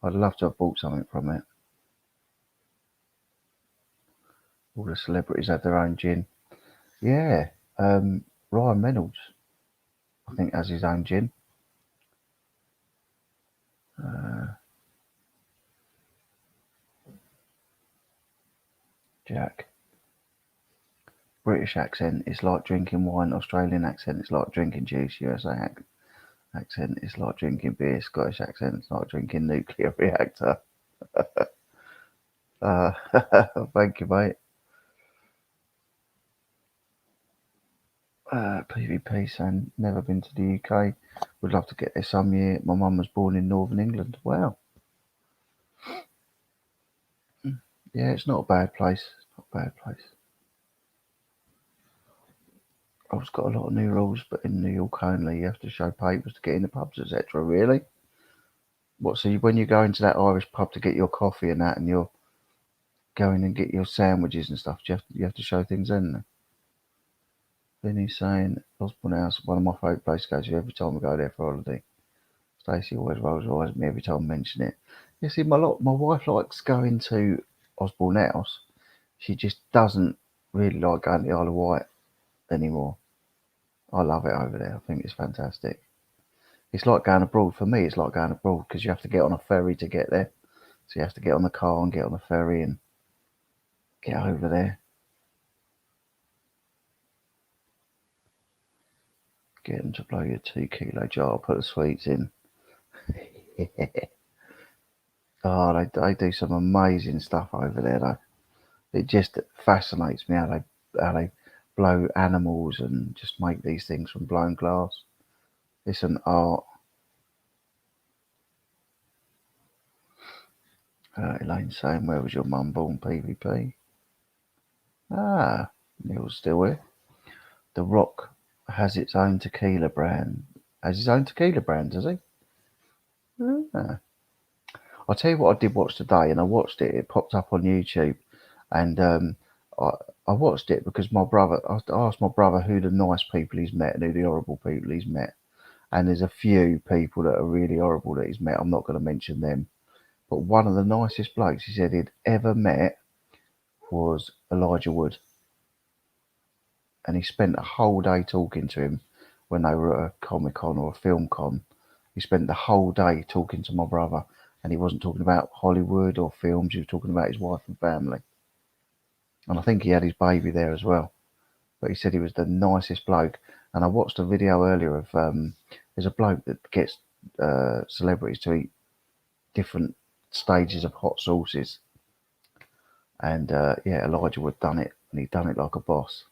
I'd love to have bought something from it. All the celebrities had their own gin. Yeah, Ryan Reynolds, I think, has his own gin. Jack. British accent is like drinking wine. Australian accent is like drinking juice. USA accent is like drinking beer. Scottish accent is like drinking nuclear reactor. Uh, thank you, mate. PvP saying never been to the UK. Would love to get there some year. My mum was born in Northern England. Wow. Yeah, it's not a bad place. Not a bad place. I've got a lot of new rules, but in New York only, you have to show papers to get in the pubs, etc. Really? What? So when you go into that Irish pub to get your coffee and that, and you're going and get your sandwiches and stuff, you have to show things in. Then he's saying Osborne House, one of my favourite places to go to every time we go there for holiday. Stacey always rolls her eyes at me every time I mention it. You see, my wife likes going to Osborne House. She just doesn't really like going to the Isle of Wight anymore. I love it over there. I think it's fantastic. It's like going abroad. For me, it's like going abroad because you have to get on a ferry to get there. So you have to get on the car and get on the ferry and get over there. Get them to blow your 2 kilo jar, put the sweets in. Oh, they do some amazing stuff over there, though. It just fascinates me how they blow animals and just make these things from blown glass. It's an art. Elaine's saying, where was your mum born, PvP? Ah, Neil's still here. The Rock has its own tequila brand. Has his own tequila brand, does he? Ah. I'll tell you what I did watch today, and I watched it. It popped up on YouTube, and I, I watched it because I asked my brother who the nice people he's met and who the horrible people he's met. And there's a few people that are really horrible that he's met. I'm not going to mention them. But one of the nicest blokes he said he'd ever met was Elijah Wood. And he spent a whole day talking to him when they were at a Comic Con or a film con. He spent the whole day talking to my brother. And he wasn't talking about Hollywood or films. He was talking about his wife and family. And I think he had his baby there as well. But he said he was the nicest bloke. And I watched a video earlier of there's a bloke that gets celebrities to eat different stages of hot sauces. And yeah, Elijah Wood done it, and he done it like a boss.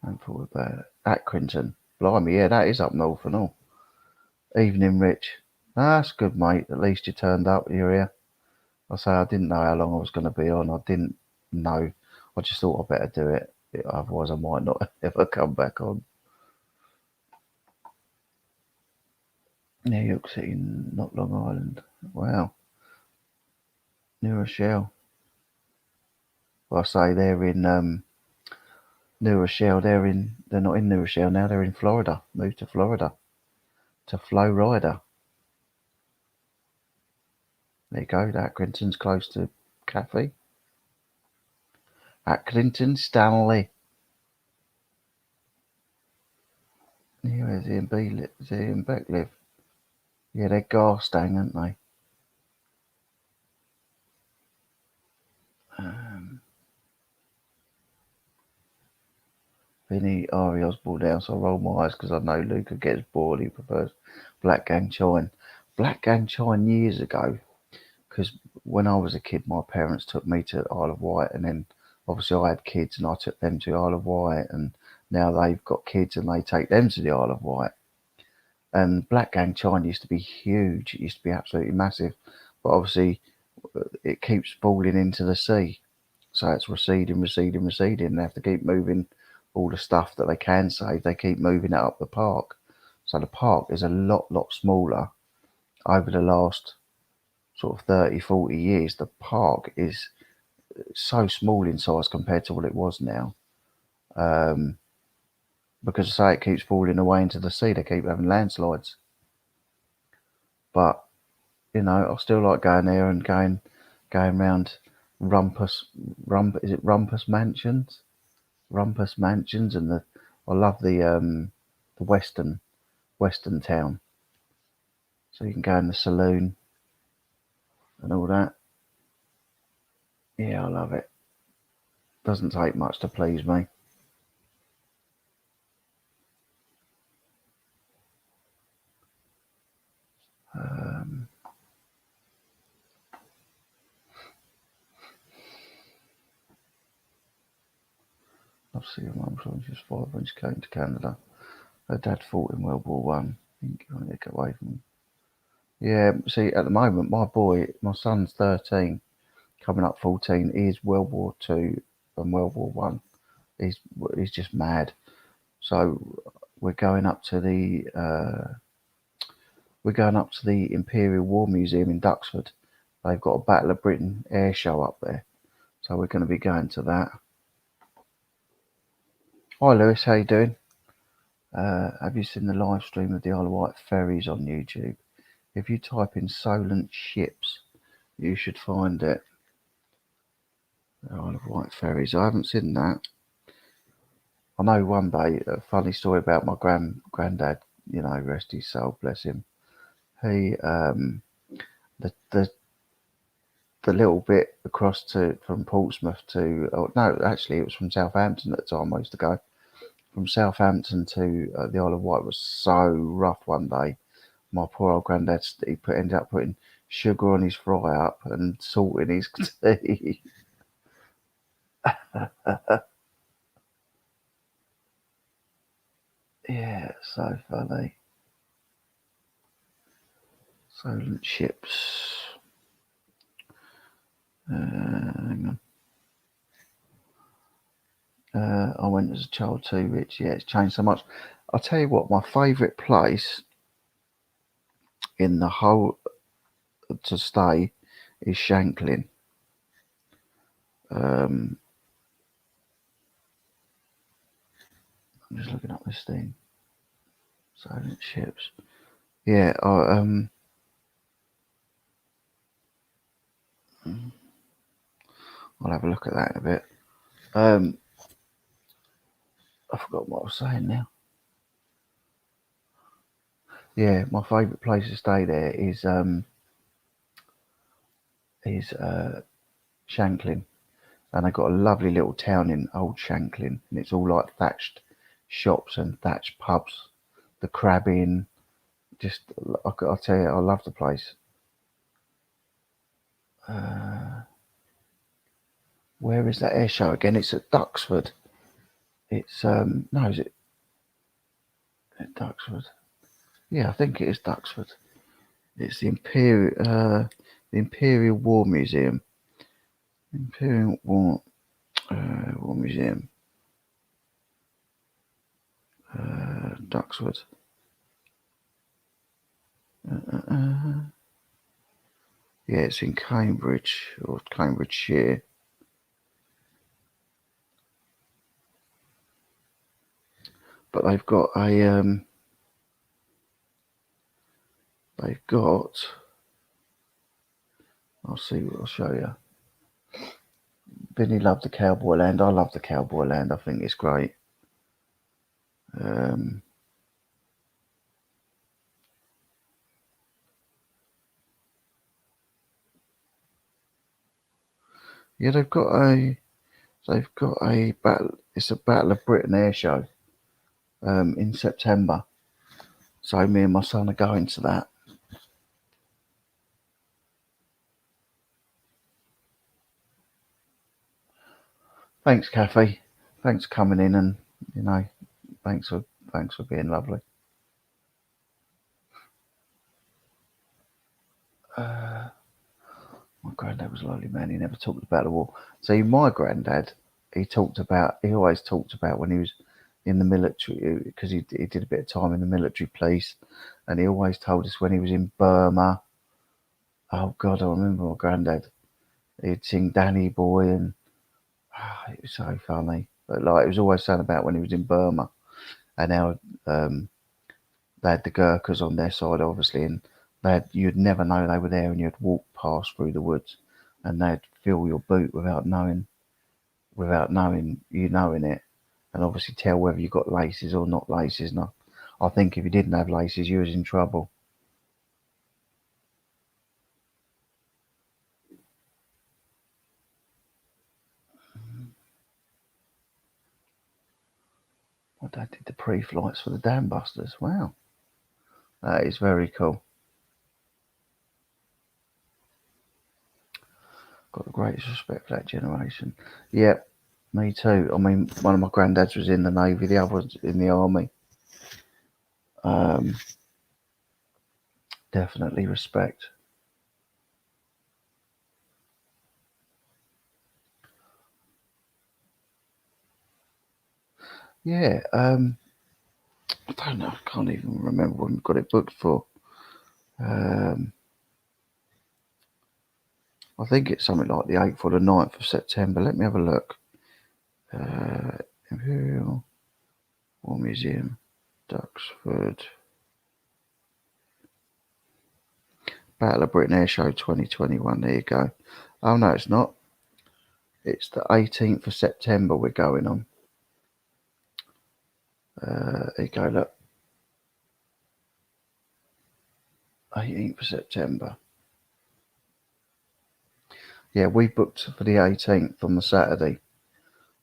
And thought about Accrington. Blimey, yeah, that is up north and all. Evening, Rich. That's good, mate. At least you turned up. You're here. I say I didn't know how long I was going to be on. I didn't know. I just thought I better do it, otherwise I might not ever come back on. New York City, not Long Island. Wow, New Rochelle. Well, I say they're in New Rochelle. They're not in New Rochelle now. They're in Florida. Moved to Florida to Florida. There you go. Accrington's close to Kathy. Accrington, Stanley. Yeah, where's Ian B? Ian Beck live? Yeah, they're Garstang, aren't they? Vinny Ari Osborne down, so I roll my eyes because I know Luca gets bored. He prefers Black Gang Chine. Black Gang Chine years ago, because when I was a kid, my parents took me to Isle of Wight, and then obviously I had kids and I took them to Isle of Wight, and now they've got kids and they take them to the Isle of Wight. And Black Gang Chine used to be huge. It used to be absolutely massive, but obviously it keeps falling into the sea. So it's receding. They have to keep moving all the stuff that they can save. They keep moving it up the park. So the park is a lot smaller over the last sort of 30, 40 years. The park is so small in size compared to what it was now. Because say it keeps falling away into the sea, they keep having landslides. But I still like going there and going round is it Rumpus Mansions? Rumpus Mansions, and I love the Western town. So you can go in the saloon and all that. Yeah, I love it. Doesn't take much to please me. Obviously, your mum was just 5 when she came to Canada. Her dad fought in World War One. I think he wanted to get away from him. Yeah, see, at the moment, my son's 13, coming up 14. He's World War Two and World War One. He's just mad. So we're going up to the Imperial War Museum in Duxford. They've got a Battle of Britain air show up there, so we're going to be going to that. Hi Lewis, how you doing? Have you seen the live stream of the Isle of Wight ferries on YouTube? If you type in Solent Ships, you should find it. The Isle of Wight ferries. I haven't seen that. I know one day, a funny story about my granddad, rest his soul, bless him. He, the little bit across from Portsmouth to, no, actually it was from Southampton at the time I used to go. From Southampton to the Isle of Wight was so rough one day. My poor old granddad, ended up putting sugar on his fry up and salt in his tea. Yeah, so funny. Solent Ships. Hang on. I went as a child too, Rich. Yeah, it's changed so much. I'll tell you what, my favourite place in the whole to stay is Shanklin. I'm just looking up this thing. Solent Ships. Yeah, I'll have a look at that in a bit. I forgot what I was saying now. Yeah, my favourite place to stay there is Shanklin, and they've got a lovely little town in Old Shanklin, and it's all like thatched shops and thatched pubs. The Crab Inn, just I'll tell you, I love the place. Where is that air show again? It's at Duxford. It's no, is it at Duxford? Yeah, I think it is Duxford. It's the Imperial War Museum. Imperial War. War Museum, Duxford. Yeah, it's in Cambridge or Cambridgeshire. But they've got a they've got. I'll show you. Vinny loved the Cowboy Land. I love the Cowboy Land. I think it's great. Yeah, they've got a battle. It's a Battle of Britain air show in September. So me and my son are going to that. Thanks, Kathy. Thanks for coming in, and thanks for being lovely. My granddad was a lovely man. He never talked about the war. See, my granddad, he always talked about when he was in the military, because he did a bit of time in the military police, and he always told us when he was in Burma. Oh God, I remember my granddad. He'd sing Danny Boy, and it was so funny. But like, it was always saying about when he was in Burma, and how they had the Gurkhas on their side, obviously, and you'd never know they were there, and you'd walk past through the woods, and they'd feel your boot without knowing it, and obviously tell whether you got laces or not laces. And I think if you didn't have laces, you was in trouble. My dad did the pre-flights for the Dam Busters. Wow, that is very cool. Got the greatest respect for that generation. Yeah, me too. I mean, one of my granddads was in the Navy, the other was in the Army. Um, Definitely respect. Yeah, I don't know. I can't even remember when we got it booked for. Um, I think it's something like the 8th or the 9th of September. Let me have a look. Imperial War Museum, Duxford. Battle of Britain Air Show 2021. There you go. Oh, no, it's not. It's the 18th of September we're going on. There you go, look. 18th of September. Yeah, we booked for the 18th on the Saturday.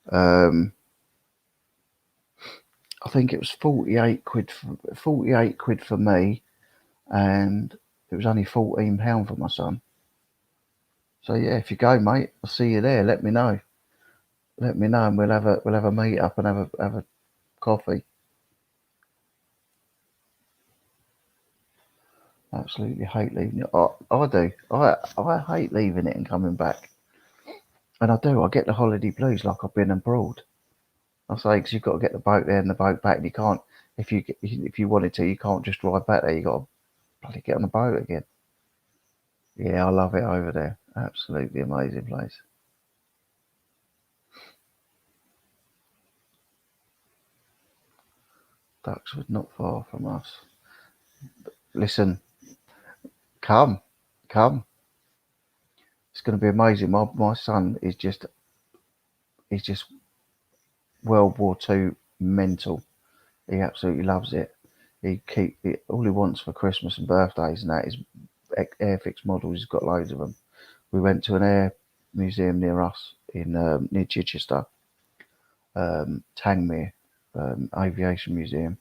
I think it was 48 quid for me, and it was only £14 for my son. So yeah, if you go, mate, I'll see you there. Let me know. And we'll have a meet up and have a coffee. Absolutely hate leaving it. I do. I hate leaving it and coming back. And I do. I get the holiday blues like I've been abroad. I say, because you've got to get the boat there and the boat back, and you can't. If you wanted to, you can't just drive back there. You got to bloody get on the boat again. Yeah, I love it over there. Absolutely amazing place. Duxford, not far from us. Listen, come, come. It's going to be amazing. My son is just World War Two mental. He absolutely loves it. All he wants for Christmas and birthdays and that is Airfix models. He's got loads of them. We went to an air museum near us in near Chichester, Tangmere Aviation Museum,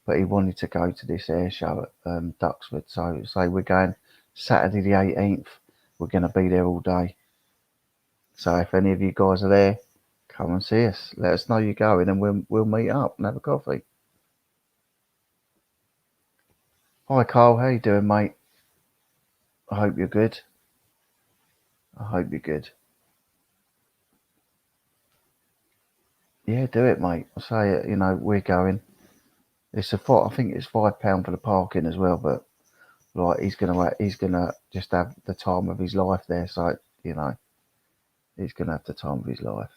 but he wanted to go to this air show at Duxford. So we're going Saturday the 18th. We're going to be there all day. So if any of you guys are there, come and see us. Let us know you're going, and we'll meet up and have a coffee. Hi Carl, how you doing, mate? I hope you're good. I hope you're good. Yeah, do it, mate. I say it. You know, we're going. It's I think it's £5 for the parking as well, but like he's gonna just have the time of his life there. So you know, he's gonna have the time of his life.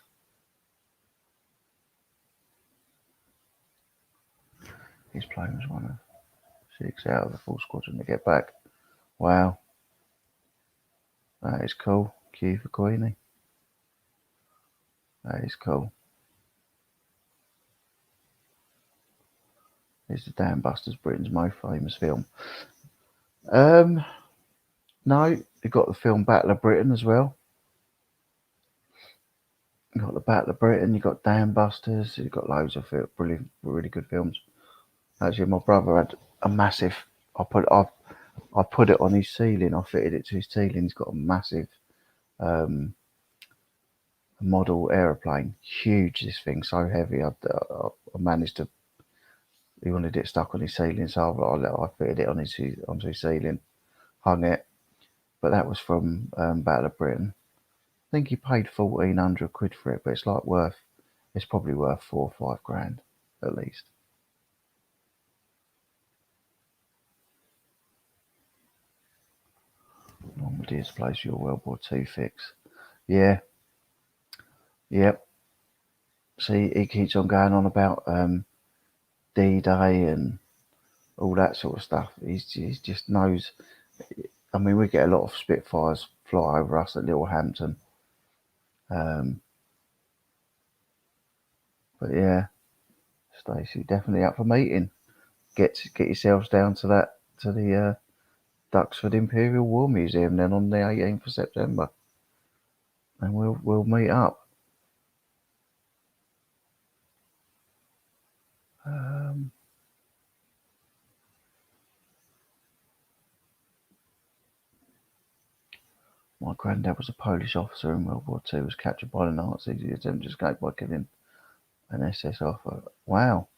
His plane was one of 6 out of the full squadron to get back. Wow, that is cool. Q for Queenie. That is cool. It's the Dam Busters, Britain's most famous film. No, you got the film Battle of Britain as well. You got the Battle of Britain. You got Dam Busters. You got loads of brilliant, really good films. Actually, my brother had a massive. I put it on his ceiling. I fitted it to his ceiling. He's got a massive um, model aeroplane. Huge. This thing, so heavy. I managed to. He wanted it stuck on his ceiling, so I fitted it onto his ceiling, hung it. But that was from Battle of Britain. I think he paid 1,400 quid for it, but it's probably worth 4 or 5 grand at least. Normandy's place your World War II fix. Yeah, yep. See, he keeps on going on about D-Day and all that sort of stuff. He just knows. I mean, we get a lot of Spitfires fly over us at Littlehampton. But yeah, Stacey, definitely up for meeting. Get yourselves down to the Duxford Imperial War Museum then on the 18th of September, and we'll meet up. My granddad was a Polish officer in World War II. Was captured by the Nazis. He attempted to escape by killing an SS officer. Wow!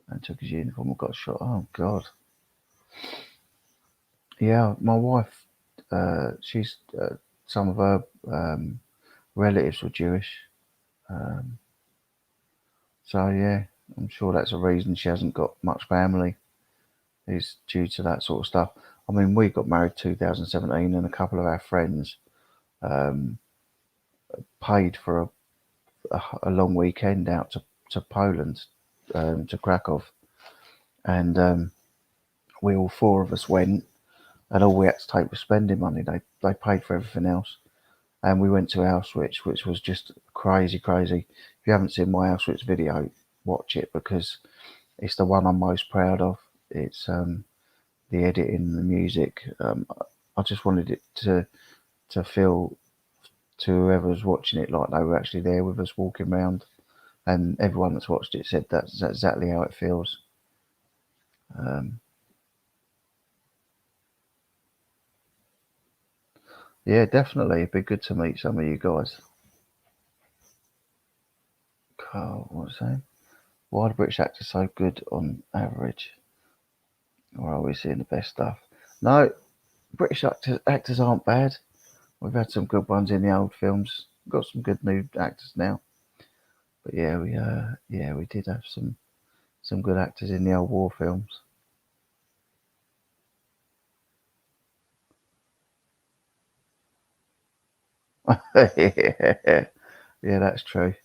And took his uniform and got shot. Oh God! Yeah, my wife. She's some of her relatives were Jewish. Um, so yeah, I'm sure that's a reason she hasn't got much family. Is due to that sort of stuff. I mean, we got married 2017, and a couple of our friends um, paid for a long weekend out to Poland, to Krakow, and we all four of us went, and all we had to take was spending money. They paid for everything else, and we went to Auschwitz, which was just crazy, crazy. If you haven't seen my Auschwitz video, watch it because it's the one I'm most proud of. It's the editing, the music. I just wanted it to feel to whoever's watching it like they were actually there with us walking around, and everyone that's watched it said that's exactly how it feels. Um, yeah, definitely, it'd be good to meet some of you guys. Carl, what's that? Why are the British actors so good on average? Or are we seeing the best stuff? No, British actors aren't bad. We've had some good ones in the old films. We've got some good new actors now. But yeah, we did have some good actors in the old war films. Yeah, yeah, that's true.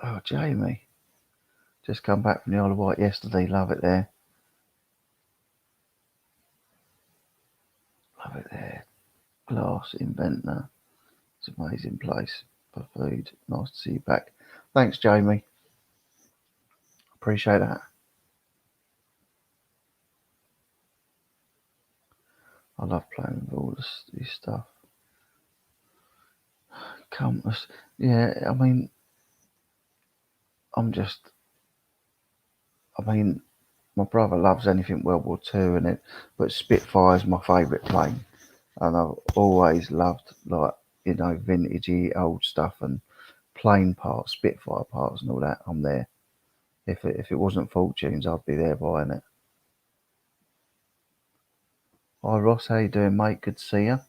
Oh, Jamie, just come back from the Isle of Wight yesterday. Love it there. Love it there. Glass Inventor. It's an amazing place for food. Nice to see you back. Thanks, Jamie. Appreciate that. I love playing with all this stuff. Compass. Yeah, I mean, I'm just. I mean, my brother loves anything World War Two and it, but Spitfire's my favourite plane, and I've always loved like vintagey old stuff and plane parts, Spitfire parts, and all that. I'm there. If it wasn't Fortunes, I'd be there buying it. Hi Ross, how you doing, mate? Good to see you.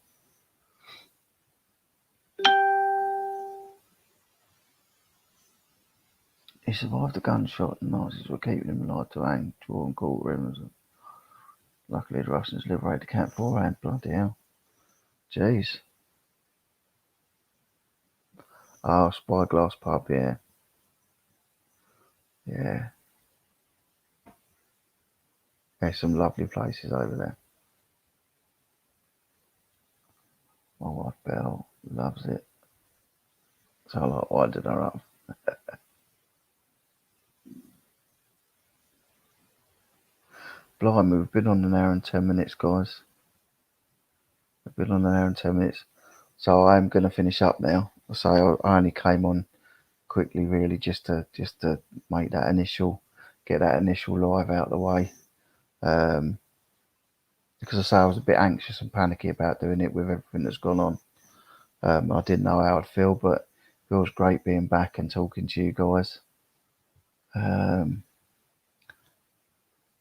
He survived a gunshot and Nazis were keeping him alive to hang, draw and quarter him. Luckily, the Russians liberated the camp beforehand. Bloody hell. Jeez. Oh, Spyglass pub, yeah. Yeah. There's some lovely places over there. My wife Belle loves it. So I like winding her up. Blimey, we've been on an hour and 10 minutes, guys. We've been on an hour and 10 minutes. So I'm going to finish up now. So I only came on quickly, really, just to make that get that initial live out of the way. Because I say I was a bit anxious and panicky about doing it with everything that's gone on. I didn't know how I'd feel, but it feels great being back and talking to you guys.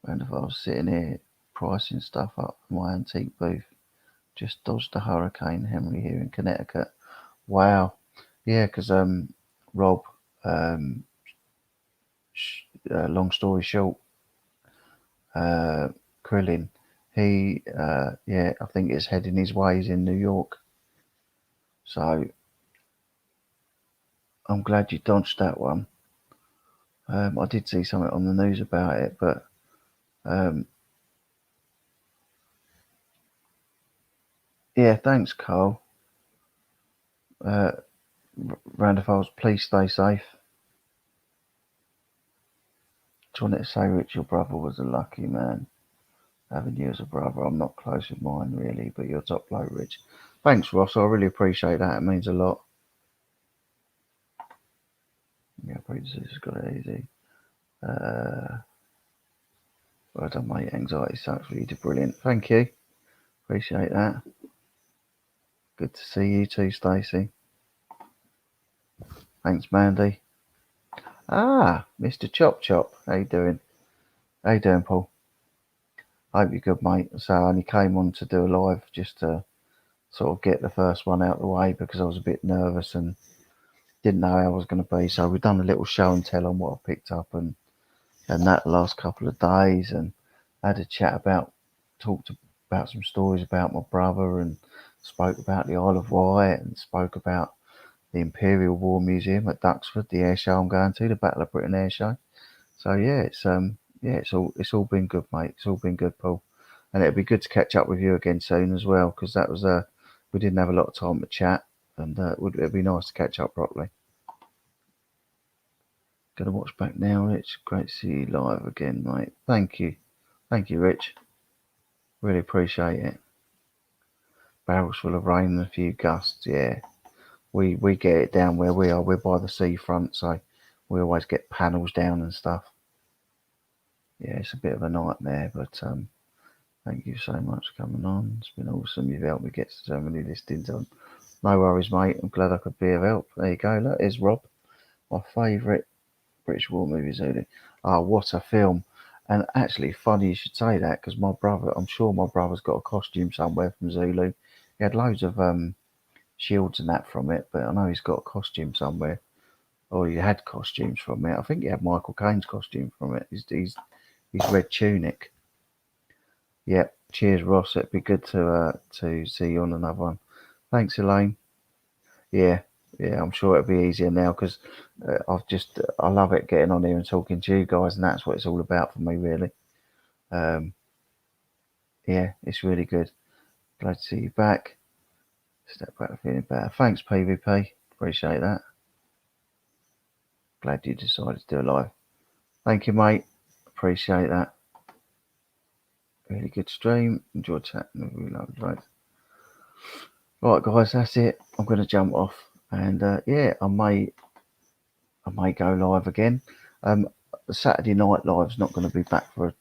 And if I was sitting here pricing stuff up for my antique booth, just dodged a hurricane, Henry, here in Connecticut. Wow. Yeah, because Rob, long story short, Krillin, he, I think is heading his ways in New York. So I'm glad you dodged that one. I did see something on the news about it, but yeah, thanks, Carl. Randolph's, please stay safe. Just wanted to say, Rich, your brother was a lucky man. Having you as a brother, I'm not close with mine really, but you're top bloke, Rich. Thanks, Ross. I really appreciate that. It means a lot. Yeah, predecessor's got it easy. Well done, mate. Anxiety sucks. You did brilliant. Thank you. Appreciate that. Good to see you too, Stacey. Thanks, Mandy. Ah, Mr. Chop Chop. How you doing? How you doing, Paul? Hope you're good, mate. So I only came on to do a live just to sort of get the first one out of the way because I was a bit nervous and didn't know how I was going to be. So we've done a little show and tell on what I picked up and that the last couple of days, and had a chat talked about some stories about my brother, and spoke about the Isle of Wight, and spoke about the Imperial War Museum at Duxford, the air show I'm going to, the Battle of Britain air show. So yeah, it's all been good, mate. It's all been good, Paul, and it'd be good to catch up with you again soon as well, because that was we didn't have a lot of time to chat, and it'd be nice to catch up properly. Gonna watch back now, Rich. Great to see you live again, mate. Thank you, Rich. Really appreciate it. Barrels full of rain and a few gusts. Yeah, we get it down where we are. We're by the seafront, so we always get panels down and stuff. Yeah, it's a bit of a nightmare, but thank you so much for coming on. It's been awesome. You've helped me get so many listings on. No worries, mate. I'm glad I could be of help. There you go. Look, here's Rob, my favourite British war movie, Zulu. Oh, what a film. And actually, funny you should say that, because I'm sure my brother's got a costume somewhere from Zulu. He had loads of shields and that from it, but I know he's got a costume somewhere. Or he had costumes from it. I think he had Michael Caine's costume from it. His red tunic. Yep. Cheers, Ross. It'd be good to see you on another one. Thanks, Elaine. Yeah, I'm sure it'll be easier now because I love it getting on here and talking to you guys, and that's what it's all about for me, really. Yeah, it's really good. Glad to see you back. Step back feeling better. Thanks, PvP. Appreciate that. Glad you decided to do a live. Thank you, mate. Appreciate that. Really good stream. Enjoyed chatting with you, right? Right, guys, that's it. I'm going to jump off, and I may go live again. The Saturday night live's not going to be back for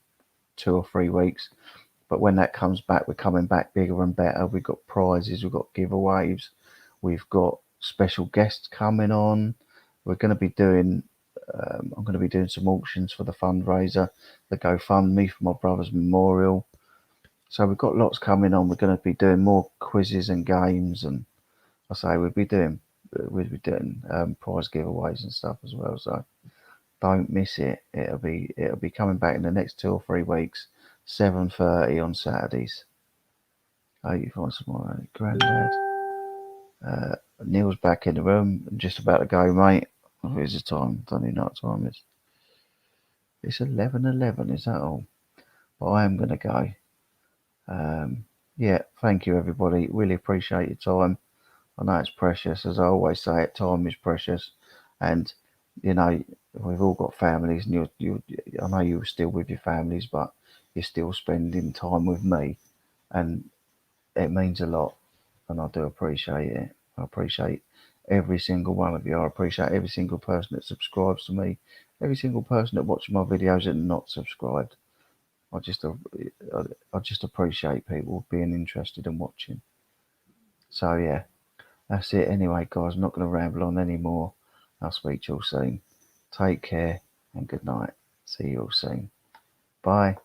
2 or 3 weeks, but when that comes back, we're coming back bigger and better. We've got prizes, we've got giveaways, we've got special guests coming on. We're going to be doing I'm going to be doing some auctions for the fundraiser, the GoFundMe for my brother's memorial. So we've got lots coming on. We're going to be doing more quizzes and games, and I say we'll be doing prize giveaways and stuff as well. So Don't miss it. It'll be coming back in the next 2 or 3 weeks. 7:30 on Saturdays. Oh, you find some more, Grandad. Neil's back in the room. I'm just about to go, mate. Here's the time. Don't even know what time it is. It's 11:11. Is that all? But I am gonna go. Yeah, thank you everybody. Really appreciate your time. I know it's precious, as I always say. Time is precious, and you know we've all got families, and I know you're still with your families, but you're still spending time with me, and it means a lot, and I do appreciate it. I appreciate every single one of you. I appreciate every single person that subscribes to me, every single person that watches my videos and not subscribed. I just, I just appreciate people being interested and watching. So yeah, that's it. Anyway, guys, I'm not going to ramble on anymore. I'll speak to you all soon. Take care and good night. See you all soon. Bye.